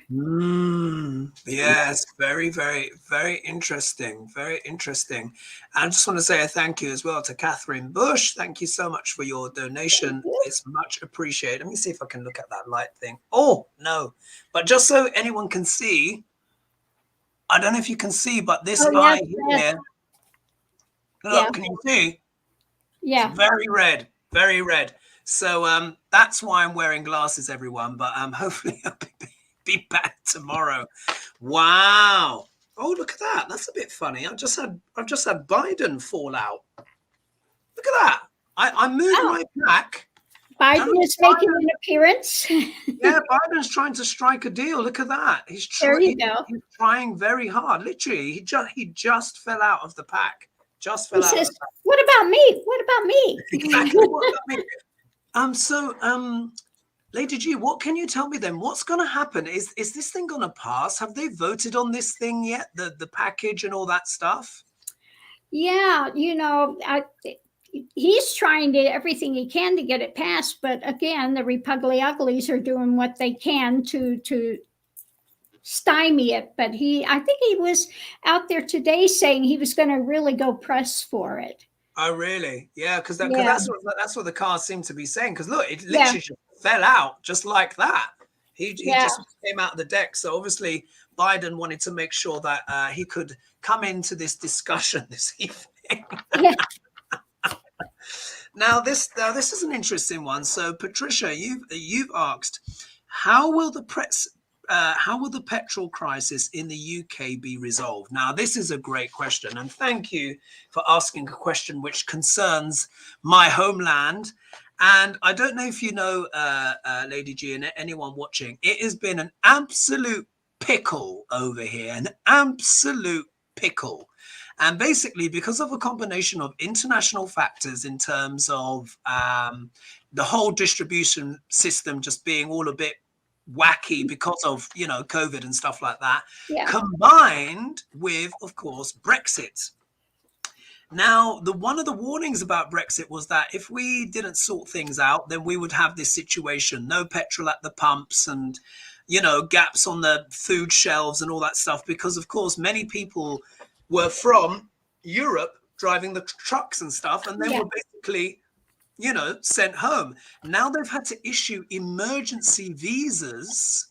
Yes, very, very, very interesting. Very interesting. I just want to say a thank you as well to Catherine Bush. Thank you so much for your donation. It's much appreciated. Let me see if I can look at that light thing. Oh, no. But just so anyone can see, I don't know if you can see, but this eye here, look, can you see? Yeah. It's very red, very red. So that's why I'm wearing glasses, everyone. But hopefully I'll be back tomorrow. Wow. Oh, look at that. That's a bit funny. I've just had Biden fall out. Look at that. I moved my back. Biden is making an appearance. Yeah, Biden's trying to strike a deal. Look at that. He's go. He's trying very hard. Literally, he just fell out of the pack. Just fell out. Says, what about me? What about me? Exactly. What about me? So, Lady G, what can you tell me then? What's going to happen? Is this thing going to pass? Have they voted on this thing yet? The package and all that stuff? Yeah, he's trying everything he can to get it passed. But again, the Republican uglies are doing what they can to stymie it. But I think he was out there today saying he was going to really go press for it. Oh, really? Yeah, because that's what the cards seem to be saying. Because look, it literally just fell out just like that. He just came out of the deck. So obviously Biden wanted to make sure that he could come into this discussion this evening. Yeah. Now this is an interesting one. So Patricia, you've asked, how will the petrol crisis in the UK be resolved? Now, this is a great question, and thank you for asking a question which concerns my homeland. And I don't know if you know, Lady G, and anyone watching, it has been an absolute pickle over here, an absolute pickle. And basically, because of a combination of international factors in terms of the whole distribution system just being all a bit wacky because of, COVID and stuff like that, combined with, of course, Brexit. Now, one of the warnings about Brexit was that if we didn't sort things out, then we would have this situation, no petrol at the pumps and, gaps on the food shelves and all that stuff, because, of course, many people were from Europe driving the trucks and stuff, and then were basically sent home. Now they've had to issue emergency visas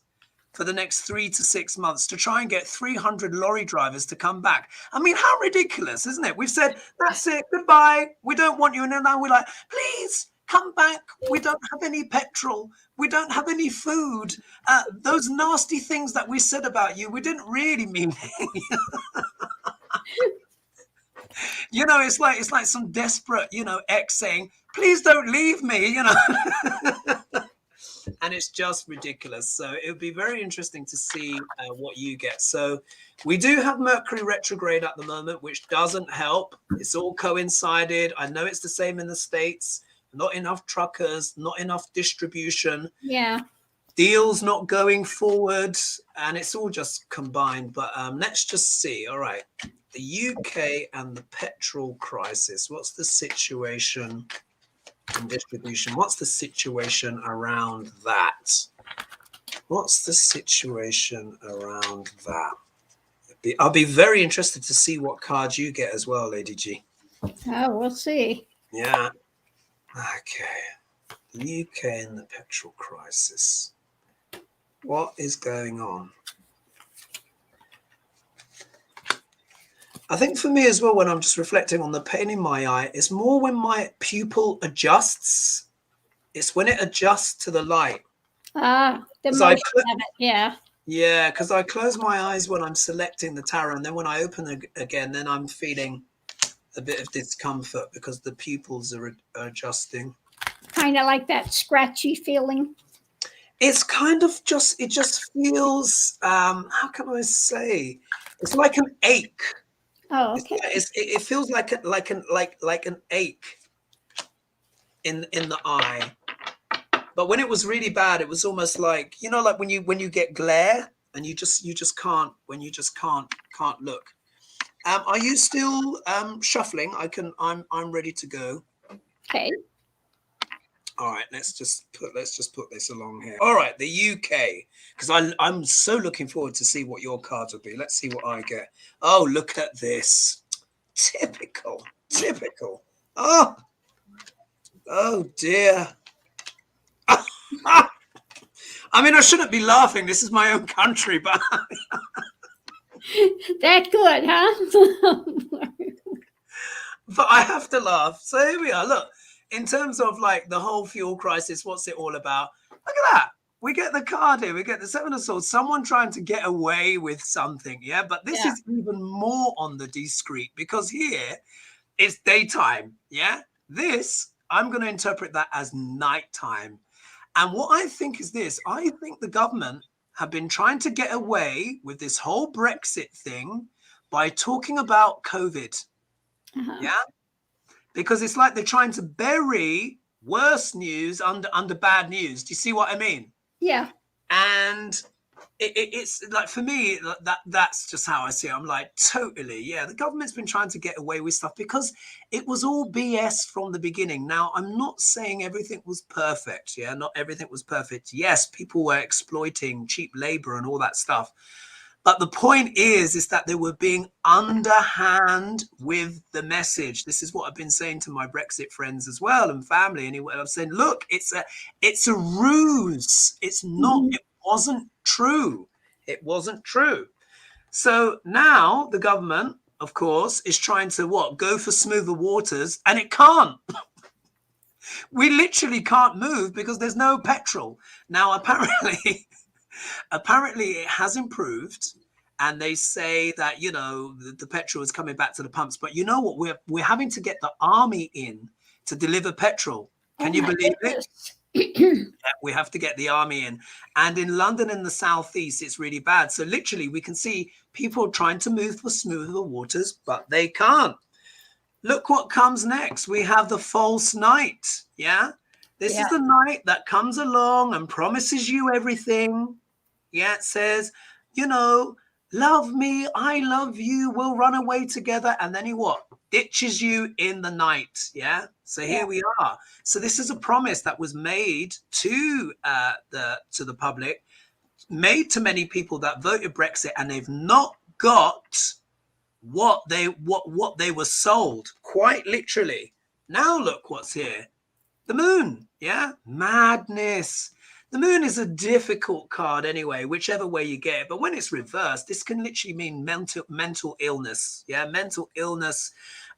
for the next 3 to 6 months to try and get 300 lorry drivers to come back. I mean, how ridiculous, isn't it? We've said, that's it, goodbye, we don't want you. And now we're like, please come back. We don't have any petrol. We don't have any food. Those nasty things that we said about you, we didn't really mean it. It's like some desperate, ex saying, please don't leave me, And it's just ridiculous. So it would be very interesting to see what you get. So we do have Mercury retrograde at the moment, which doesn't help. It's all coincided. I know it's the same in the States. Not enough truckers, not enough distribution. Yeah. Deals not going forward. And it's all just combined. But let's just see. All right. The UK and the petrol crisis. What's the situation in distribution? What's the situation around that? What's the situation around that? I'll be very interested to see what cards you get as well, Lady G. Oh, we'll see. Yeah. Okay. The UK and the petrol crisis. What is going on? I think for me as well, when I'm just reflecting on the pain in my eye, it's more when my pupil adjusts. It's when it adjusts to the light. The motion of it, yeah. Yeah, because I close my eyes when I'm selecting the tarot, and then when I open again, then I'm feeling a bit of discomfort because the pupils are adjusting. Kind of like that scratchy feeling. It's kind of just, it just feels, how can I say? It's like an ache. Oh, okay. It feels like an ache in the eye. But when it was really bad, it was almost like, you know, like when you get glare and you just can't look. Are you still shuffling? I'm ready to go. Okay. All right, let's just put this along here. All right, the UK, because I'm so looking forward to see what your cards will be. Let's see what I get. Oh, look at this. Typical. Oh dear. I mean, I shouldn't be laughing. This is my own country, but That good, huh? but I have to laugh. So here we are. Look, in terms of like the whole fuel crisis, what's it all about? Look at that. We get the card here. We get the Seven of Swords. Someone trying to get away with something. Yeah. But this is even more on the discreet, because here it's daytime. Yeah. This, I'm going to interpret that as nighttime. And what I think is this. I think the government have been trying to get away with this whole Brexit thing by talking about COVID. Yeah, because it's like they're trying to bury worse news under bad news. Do you see what I mean? Yeah. And it's like, for me, that's just how I see it. I'm like, totally, yeah. The government's been trying to get away with stuff because it was all BS from the beginning. Now, I'm not saying everything was perfect. Yeah, not everything was perfect. Yes, people were exploiting cheap labor and all that stuff. But the point is that they were being underhand with the message. This is what I've been saying to my Brexit friends as well and family. Anyway, I'm saying, look, it's a ruse. It's not. It wasn't true. It wasn't true. So now the government, of course, is trying to go for smoother waters, and it can't. We literally can't move because there's no petrol. Now, apparently it has improved, and they say that, you know, the petrol is coming back to the pumps. But you know what? We're having to get the army in to deliver petrol. Can you believe it? We have to get the army in. And in London and the southeast, it's really bad. So literally, we can see people trying to move for smoother waters, but they can't. Look what comes next. We have the false knight. Yeah. This is the knight that comes along and promises you everything. Yeah, it says, you know, love me, I love you, we'll run away together. And then he ditches you in the night. Yeah. So here we are. So this is a promise that was made to the public, made to many people that voted Brexit, and they've not got what they were sold, quite literally. Now look what's here. The moon. Yeah. Madness. The moon is a difficult card anyway, whichever way you get it. But when it's reversed, this can literally mean mental illness. Yeah, mental illness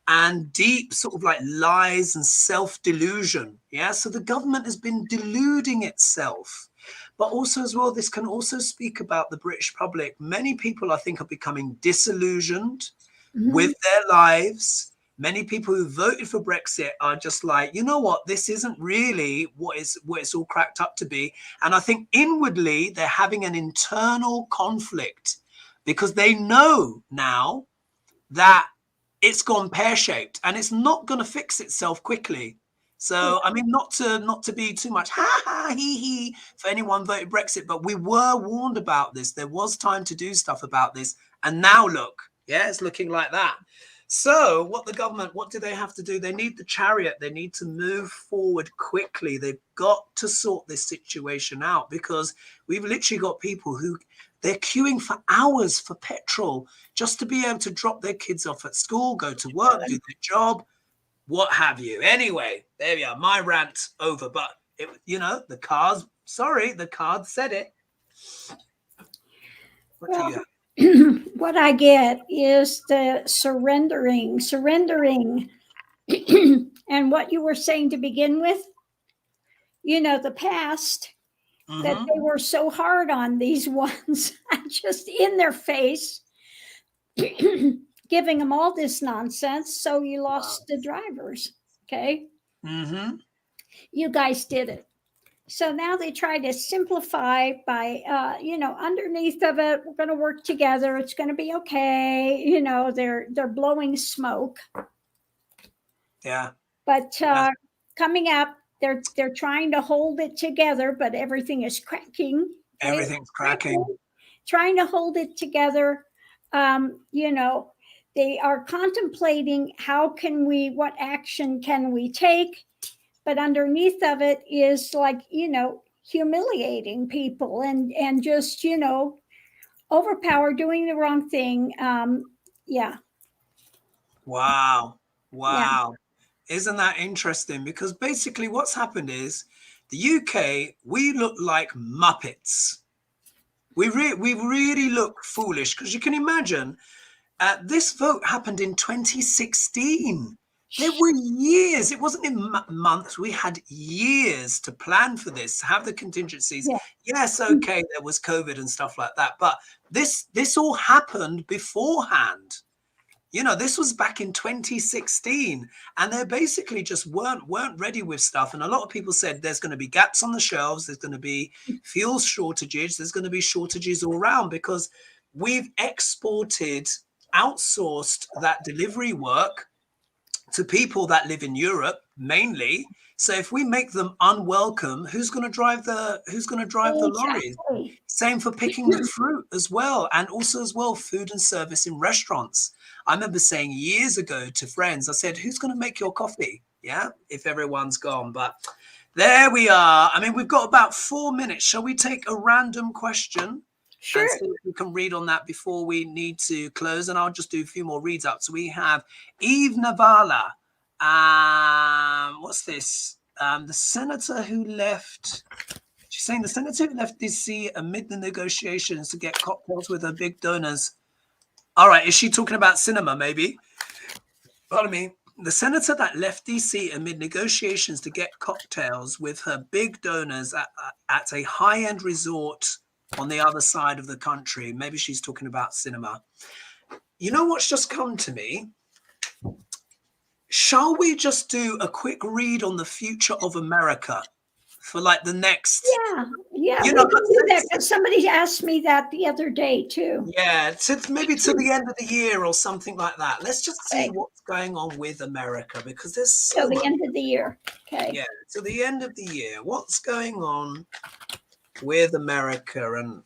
and deep sort of like lies and self-delusion. Yeah, so the government has been deluding itself. But also as well, this can also speak about the British public. Many people, I think, are becoming disillusioned with their lives. Many people who voted for Brexit are just like, you know what, this isn't really what it's all cracked up to be. And I think inwardly they're having an internal conflict because they know now that it's gone pear-shaped and it's not going to fix itself quickly. So, I mean, not to be too much he for anyone voted Brexit, but we were warned about this. There was time to do stuff about this. And now look, yeah, it's looking like that. So what do they have to do? They need the Chariot. They need to move forward quickly. They've got to sort this situation out because we've literally got people who they're queuing for hours for petrol just to be able to drop their kids off at school, go to work, do their job, what have you. Anyway, there we are. My rant over. But, the cards said it. What do you have? What I get is the surrendering. And what you were saying to begin with, the past, that they were so hard on these ones, just in their face, giving them all this nonsense. So you lost the drivers. Okay. You guys did it. So now they try to simplify by, underneath of it, we're going to work together. It's going to be okay. They're blowing smoke. Yeah. But coming up, they're trying to hold it together, but everything is cracking. Okay? Everything's cracking. Trying to hold it together. They are contemplating what action can we take? But underneath of it is like, humiliating people and just, overpower, doing the wrong thing. Yeah. Wow. Yeah. Isn't that interesting? Because basically what's happened is the UK, we look like Muppets. We really look foolish, because you can imagine this vote happened in 2016. There were years. It wasn't in months. We had years to plan for this, have the contingencies. Yeah. Yes, okay, there was COVID and stuff like that. But this all happened beforehand. This was back in 2016, and they basically just weren't ready with stuff. And a lot of people said there's going to be gaps on the shelves. There's going to be fuel shortages. There's going to be shortages all around, because we've outsourced that delivery work to people that live in Europe mainly. So if we make them unwelcome, who's going to drive the lorries? Same for picking the fruit as well, and also as well food and service in restaurants. I remember saying years ago to friends, I said, who's going to make your coffee? Yeah, if everyone's gone. But there we are. I mean, we've got about 4 minutes. Shall we take a random question? Sure. And see if we can read on that before we need to close. And I'll just do a few more reads up. So we have Eve Navala. What's this? The senator who left. She's saying the senator who left DC amid the negotiations to get cocktails with her big donors. All right, is she talking about Sinema, maybe? Pardon me. The senator that left DC amid negotiations to get cocktails with her big donors at a high-end resort on the other side of the country. Maybe she's talking about Sinema. You know what's just come to me? Shall we just do a quick read on the future of America for like the next? Yeah. We can do that, because somebody asked me that the other day too. Yeah, maybe to the end of the year or something like that. Let's just see what's going on with America, because there's so the end of the year. Okay. Yeah, to the end of the year. What's going on with America? And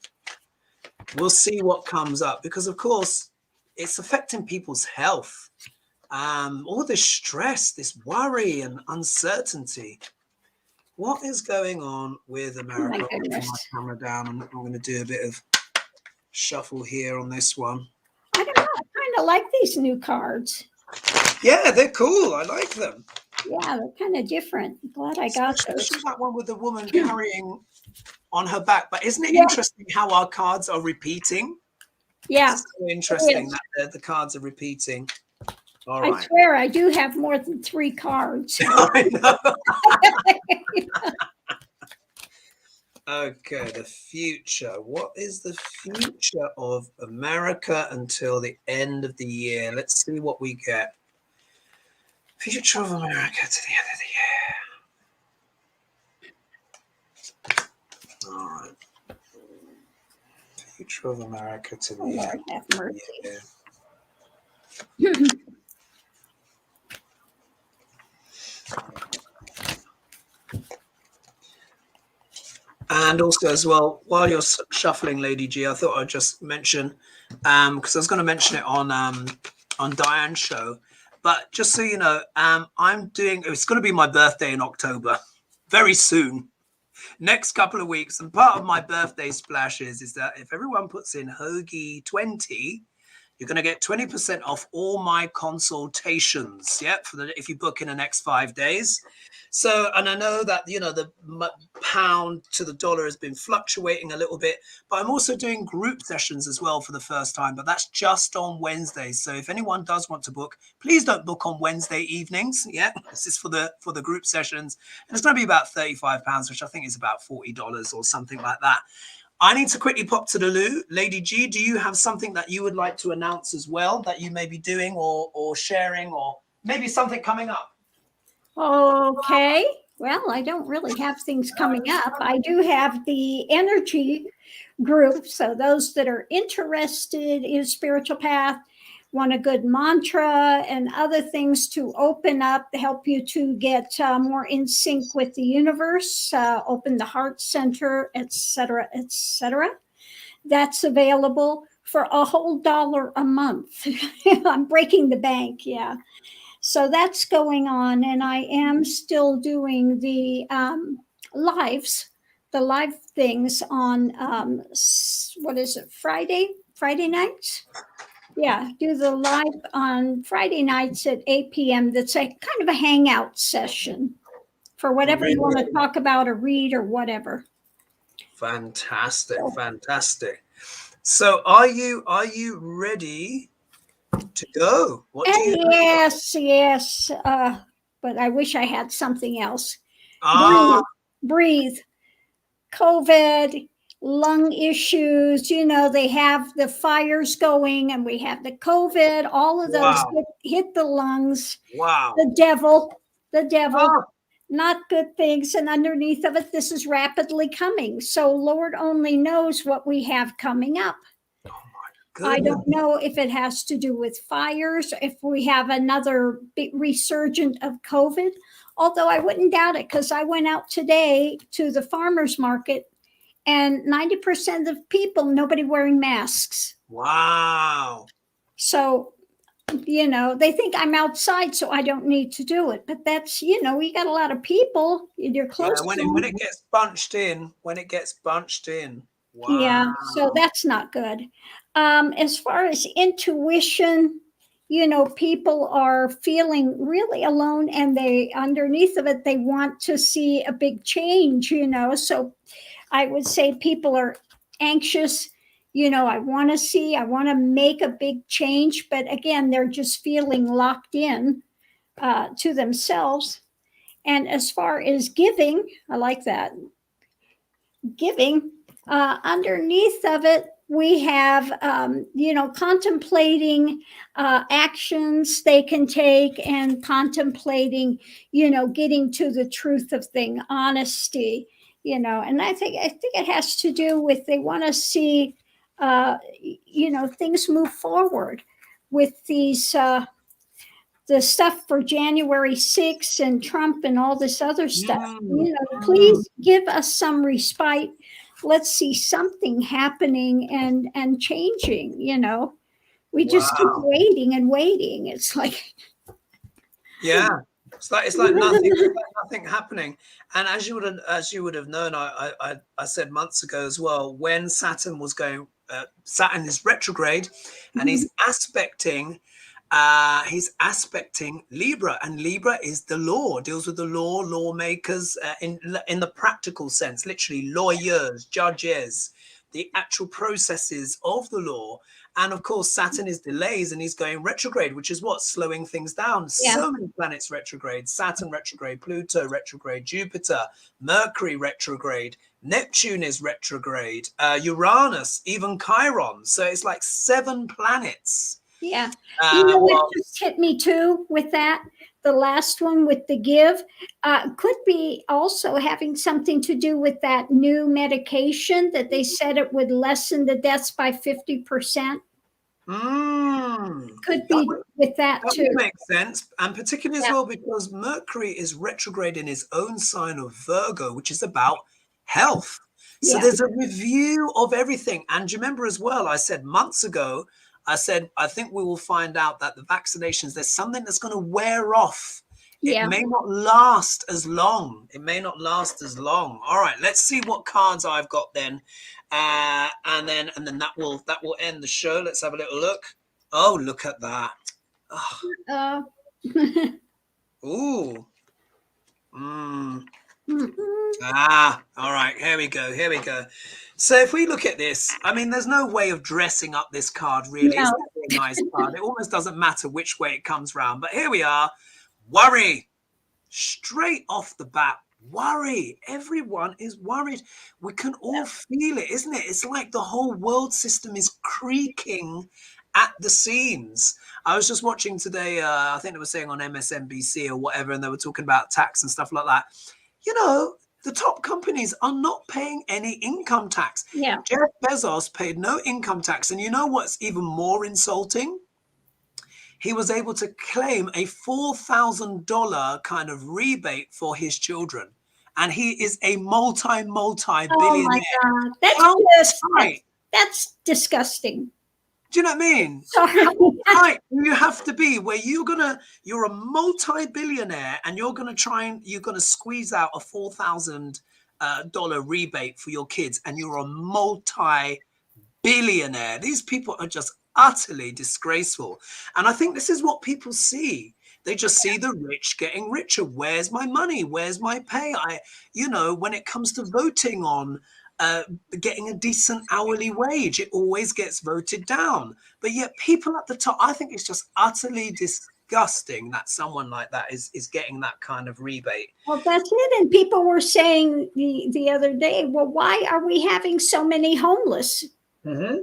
we'll see what comes up, because of course it's affecting people's health. All this stress, this worry and uncertainty. What is going on with America? I'll put my camera down. I'm going to do a bit of shuffle here on this one. I don't know. I kind of like these new cards. Yeah, they're cool. I like them. Yeah, they're kind of different. I'm glad I got those. Especially that one with the woman carrying on her back. But isn't it interesting how our cards are repeating? Yeah. It's so interesting that the cards are repeating. All right. I swear I do have more than 3 cards. I know. Okay, the future. What is the future of America until the end of the year? Let's see what we get. Future of America to the end of the year. All right. Future of America to the end of the year. And also as well, while you're shuffling, Lady G, I thought I'd just mention, because I was going to mention it on Diane's show, but just so you know, it's going to be my birthday in October, very soon, next couple of weeks. And part of my birthday splashes is that if everyone puts in HoDiGa 20, you're going to get 20% off all my consultations. Yeah, if you book in the next 5 days. So, and I know that, the pound to the dollar has been fluctuating a little bit, but I'm also doing group sessions as well for the first time, but that's just on Wednesdays. So if anyone does want to book, please don't book on Wednesday evenings. Yeah, this is for the group sessions. And it's going to be about £35, which I think is about $40 or something like that. I need to quickly pop to the loo. Lady G, do you have something that you would like to announce as well that you may be doing or sharing, or maybe something coming up? Okay. Well, I don't really have things coming up. I do have the energy group. So those that are interested in spiritual path, want a good mantra and other things to open up, help you to get more in sync with the universe, open the heart center, etc., etc. That's available for a whole $1 a month. I'm breaking the bank, yeah. So that's going on, and I am still doing the lives, the live things on what is it, Friday nights? Yeah, do the live on Friday nights at 8 p.m. That's a kind of a hangout session for whatever you want to talk about or read or whatever. Fantastic, fantastic. So are you ready to go? What do you Yes. But I wish I had something else. Breathe. COVID, lung issues, they have the fires going, and we have the COVID, all of those hit the lungs. Wow. The devil, not good things. And underneath of it, this is rapidly coming. So Lord only knows what we have coming up. I don't know if it has to do with fires, if we have another big resurgent of COVID, although I wouldn't doubt it, because I went out today to the farmer's market and 90% of people, nobody wearing masks. Wow. So, they think I'm outside, so I don't need to do it. But that's, we got a lot of people. You're close. Yeah, when it gets bunched in. Wow. Yeah, so that's not good. As far as intuition, people are feeling really alone, and they, underneath of it, they want to see a big change, so I would say people are anxious. I want to make a big change, but again, they're just feeling locked in to themselves. And as far as giving, I like that. Giving, underneath of it, we have, contemplating actions they can take, and contemplating, getting to the truth of thing, honesty, and I think it has to do with, they want to see, things move forward with these, the stuff for January 6th and Trump and all this other stuff. Please give us some respite. Let's see something happening and changing. We just keep waiting and waiting. It's like, yeah, it's like nothing happening. And as you would have known, I said months ago as well, when Saturn was going, Saturn is retrograde, and he's aspecting Libra, and Libra is the law, deals with the law, lawmakers, in the practical sense, literally lawyers, judges, the actual processes of the law. And of course, Saturn is delays, and he's going retrograde, which is what, slowing things down. Yeah. So many planets retrograde: Saturn retrograde, Pluto retrograde, Jupiter, Mercury retrograde, Neptune is retrograde, Uranus, even Chiron. So it's like 7 planets. Yeah. What just hit me too with that, the last one with the give, could be also having something to do with that new medication that they said it would lessen the deaths by 50%. Could be with that too. That makes sense. And particularly as well, because Mercury is retrograde in his own sign of Virgo, which is about health. So there's a review of everything. And do you remember as well, I said months ago, I think we will find out that the vaccinations, there's something that's going to wear off. It may not last as long. All right, let's see what cards I've got then. And then that will end the show. Let's have a little look. Oh, look at that. Oh. Ooh. All right, here we go. So if we look at this, I mean, there's no way of dressing up this card, really. No. It's a nice card. It almost doesn't matter which way it comes round. But here we are. Worry. Straight off the bat, worry. Everyone is worried. We can all feel it, isn't it? It's like the whole world system is creaking at the seams. I was just watching today, I think they were saying on MSNBC or whatever, and they were talking about tax and stuff like that. you know, the top companies are not paying any income tax. Yeah. Jeff Bezos paid no income tax. And you know what's even more insulting? He was able to claim a $4,000 kind of rebate for his children. And he is a multi-billionaire. Oh my God. That's disgusting. Do you know what I mean? Sorry. How tight you have to be where you're a multi-billionaire and you're gonna squeeze out a $4,000 rebate for your kids, and you're a multi-billionaire. These people are just utterly disgraceful. And I think this is what people see. They just see the rich getting richer. Where's my money? Where's my pay? When it comes to voting on getting a decent hourly wage, it always gets voted down. But yet people at the top, I think it's just utterly disgusting that someone like that is getting that kind of rebate. Well, that's it. And people were saying the other day, well, why are we having so many homeless? Mm-hmm.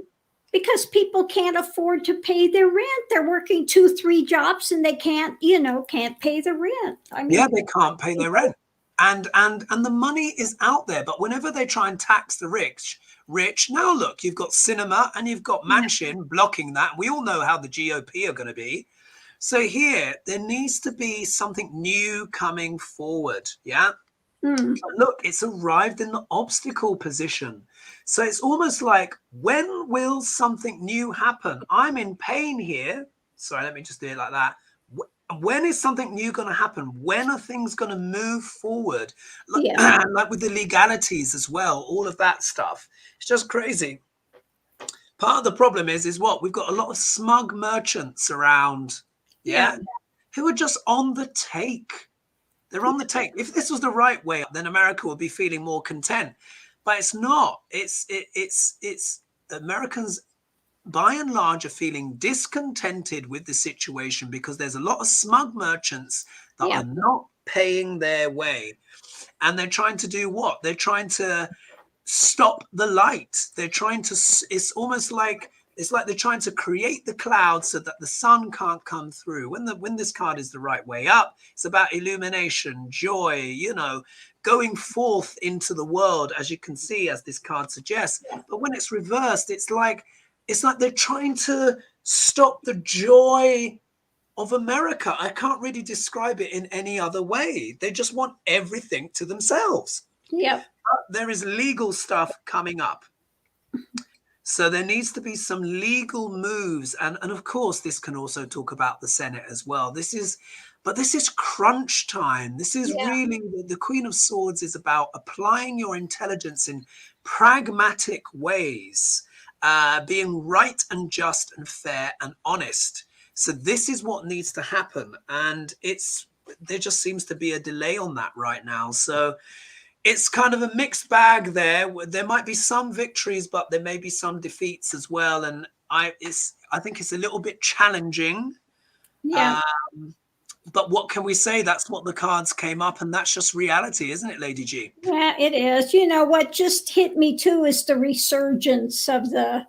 Because people can't afford to pay their rent. They're working 2-3 jobs and they can't pay the rent. I mean, yeah, they can't pay their rent. And the money is out there, but whenever they try and tax the rich, now look, you've got Sinema and you've got Manchin blocking that. We all know how the GOP are going to be. So here, there needs to be something new coming forward. Yeah. Look, it's arrived in the obstacle position. So it's almost like, when will something new happen? I'm in pain here. Sorry, let me just do it like that. When is something new going to happen? When are things going to move forward? Like with the legalities as well, all of that stuff. It's just crazy. Part of the problem is what? We've got a lot of smug merchants around, who are just on the take. They're on the take. If this was the right way, then America would be feeling more content. But it's not. It's Americans, by and large, are feeling discontented with the situation because there's a lot of smug merchants that are not paying their way. And they're trying to do what? They're trying to stop the light. They're trying to, it's almost like, they're trying to create the clouds so that the sun can't come through. When this card is the right way up, it's about illumination, joy, going forth into the world, as you can see, as this card suggests. But when it's reversed, it's like they're trying to stop the joy of America. I can't really describe it in any other way. They just want everything to themselves. Yeah. There is legal stuff coming up. So there needs to be some legal moves. And of course, this can also talk about the Senate as well. This is crunch time. This is really, the Queen of Swords is about applying your intelligence in pragmatic ways, being right and just and fair and honest. So this is what needs to happen. And there just seems to be a delay on that right now. So it's kind of a mixed bag there. There might be some victories, but there may be some defeats as well. And I think it's a little bit challenging. Yeah. But what can we say? That's what the cards came up, and that's just reality, isn't it, Lady G? Yeah, it is. What just hit me too is the resurgence of the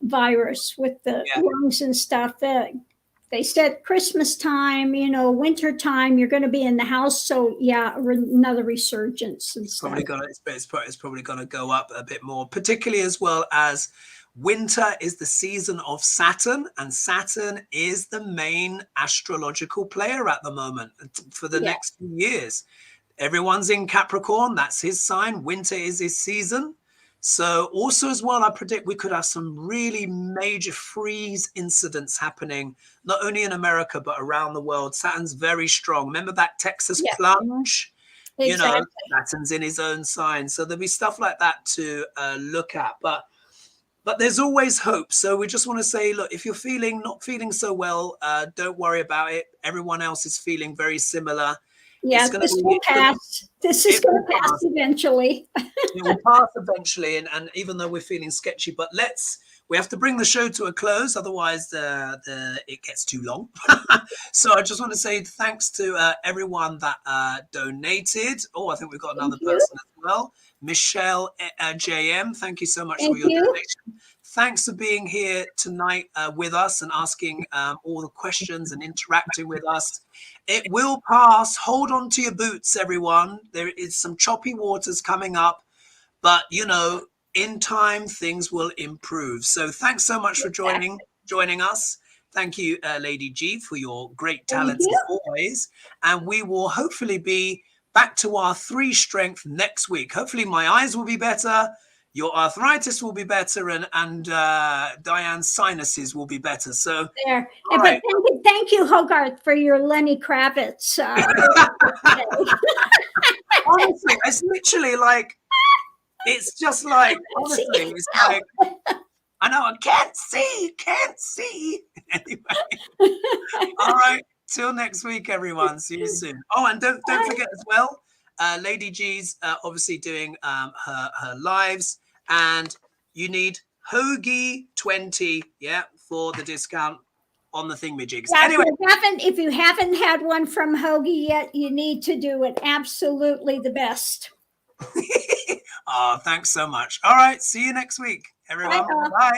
virus with the lungs and stuff. They said Christmas time, winter time, you're going to be in the house. So another resurgence and stuff. It's probably going to go up a bit more, particularly as well as winter is the season of Saturn, and Saturn is the main astrological player at the moment for the next few years. Everyone's in Capricorn. That's his sign. Winter is his season. So also as well, I predict we could have some really major freeze incidents happening, not only in America, but around the world. Saturn's very strong. Remember that Texas plunge? Exactly. Saturn's in his own sign. So there'll be stuff like that to look at. But there's always hope. So we just want to say, look, if you're not feeling so well, don't worry about it. Everyone else is feeling very similar. Yeah, this will pass. This is going to pass eventually. It will pass eventually, and even though we're feeling sketchy, but we have to bring the show to a close, otherwise it gets too long. So I just want to say thanks to everyone that donated. Oh, I think we've got another person as well. Michelle JM, thank you so much for your donation. Thanks for being here tonight with us and asking all the questions and interacting with us. It will pass. Hold on to your boots, everyone. There is some choppy waters coming up, but you know, in time things will improve. So thanks so much for joining us. Thank you, Lady G, for your great talents as always. And we will hopefully be back to our 3 strength next week. Hopefully my eyes will be better, your arthritis will be better, and Diane's sinuses will be better. So there. But thank you, Hogarth, for your Lenny Kravitz. Honestly, it's literally like, it's just like, honestly, it's like, I know, I can't see. Anyway, all right, till next week, everyone. See you soon. Oh, and don't forget as well, Lady G's obviously doing her lives, and you need Hoagie 20, yeah, for the discount on the thingamajigs. Yeah, anyway, if you haven't had one from Hoagie yet, you need to do it. Absolutely the best. Oh, thanks so much. All right, see you next week, everyone. Bye.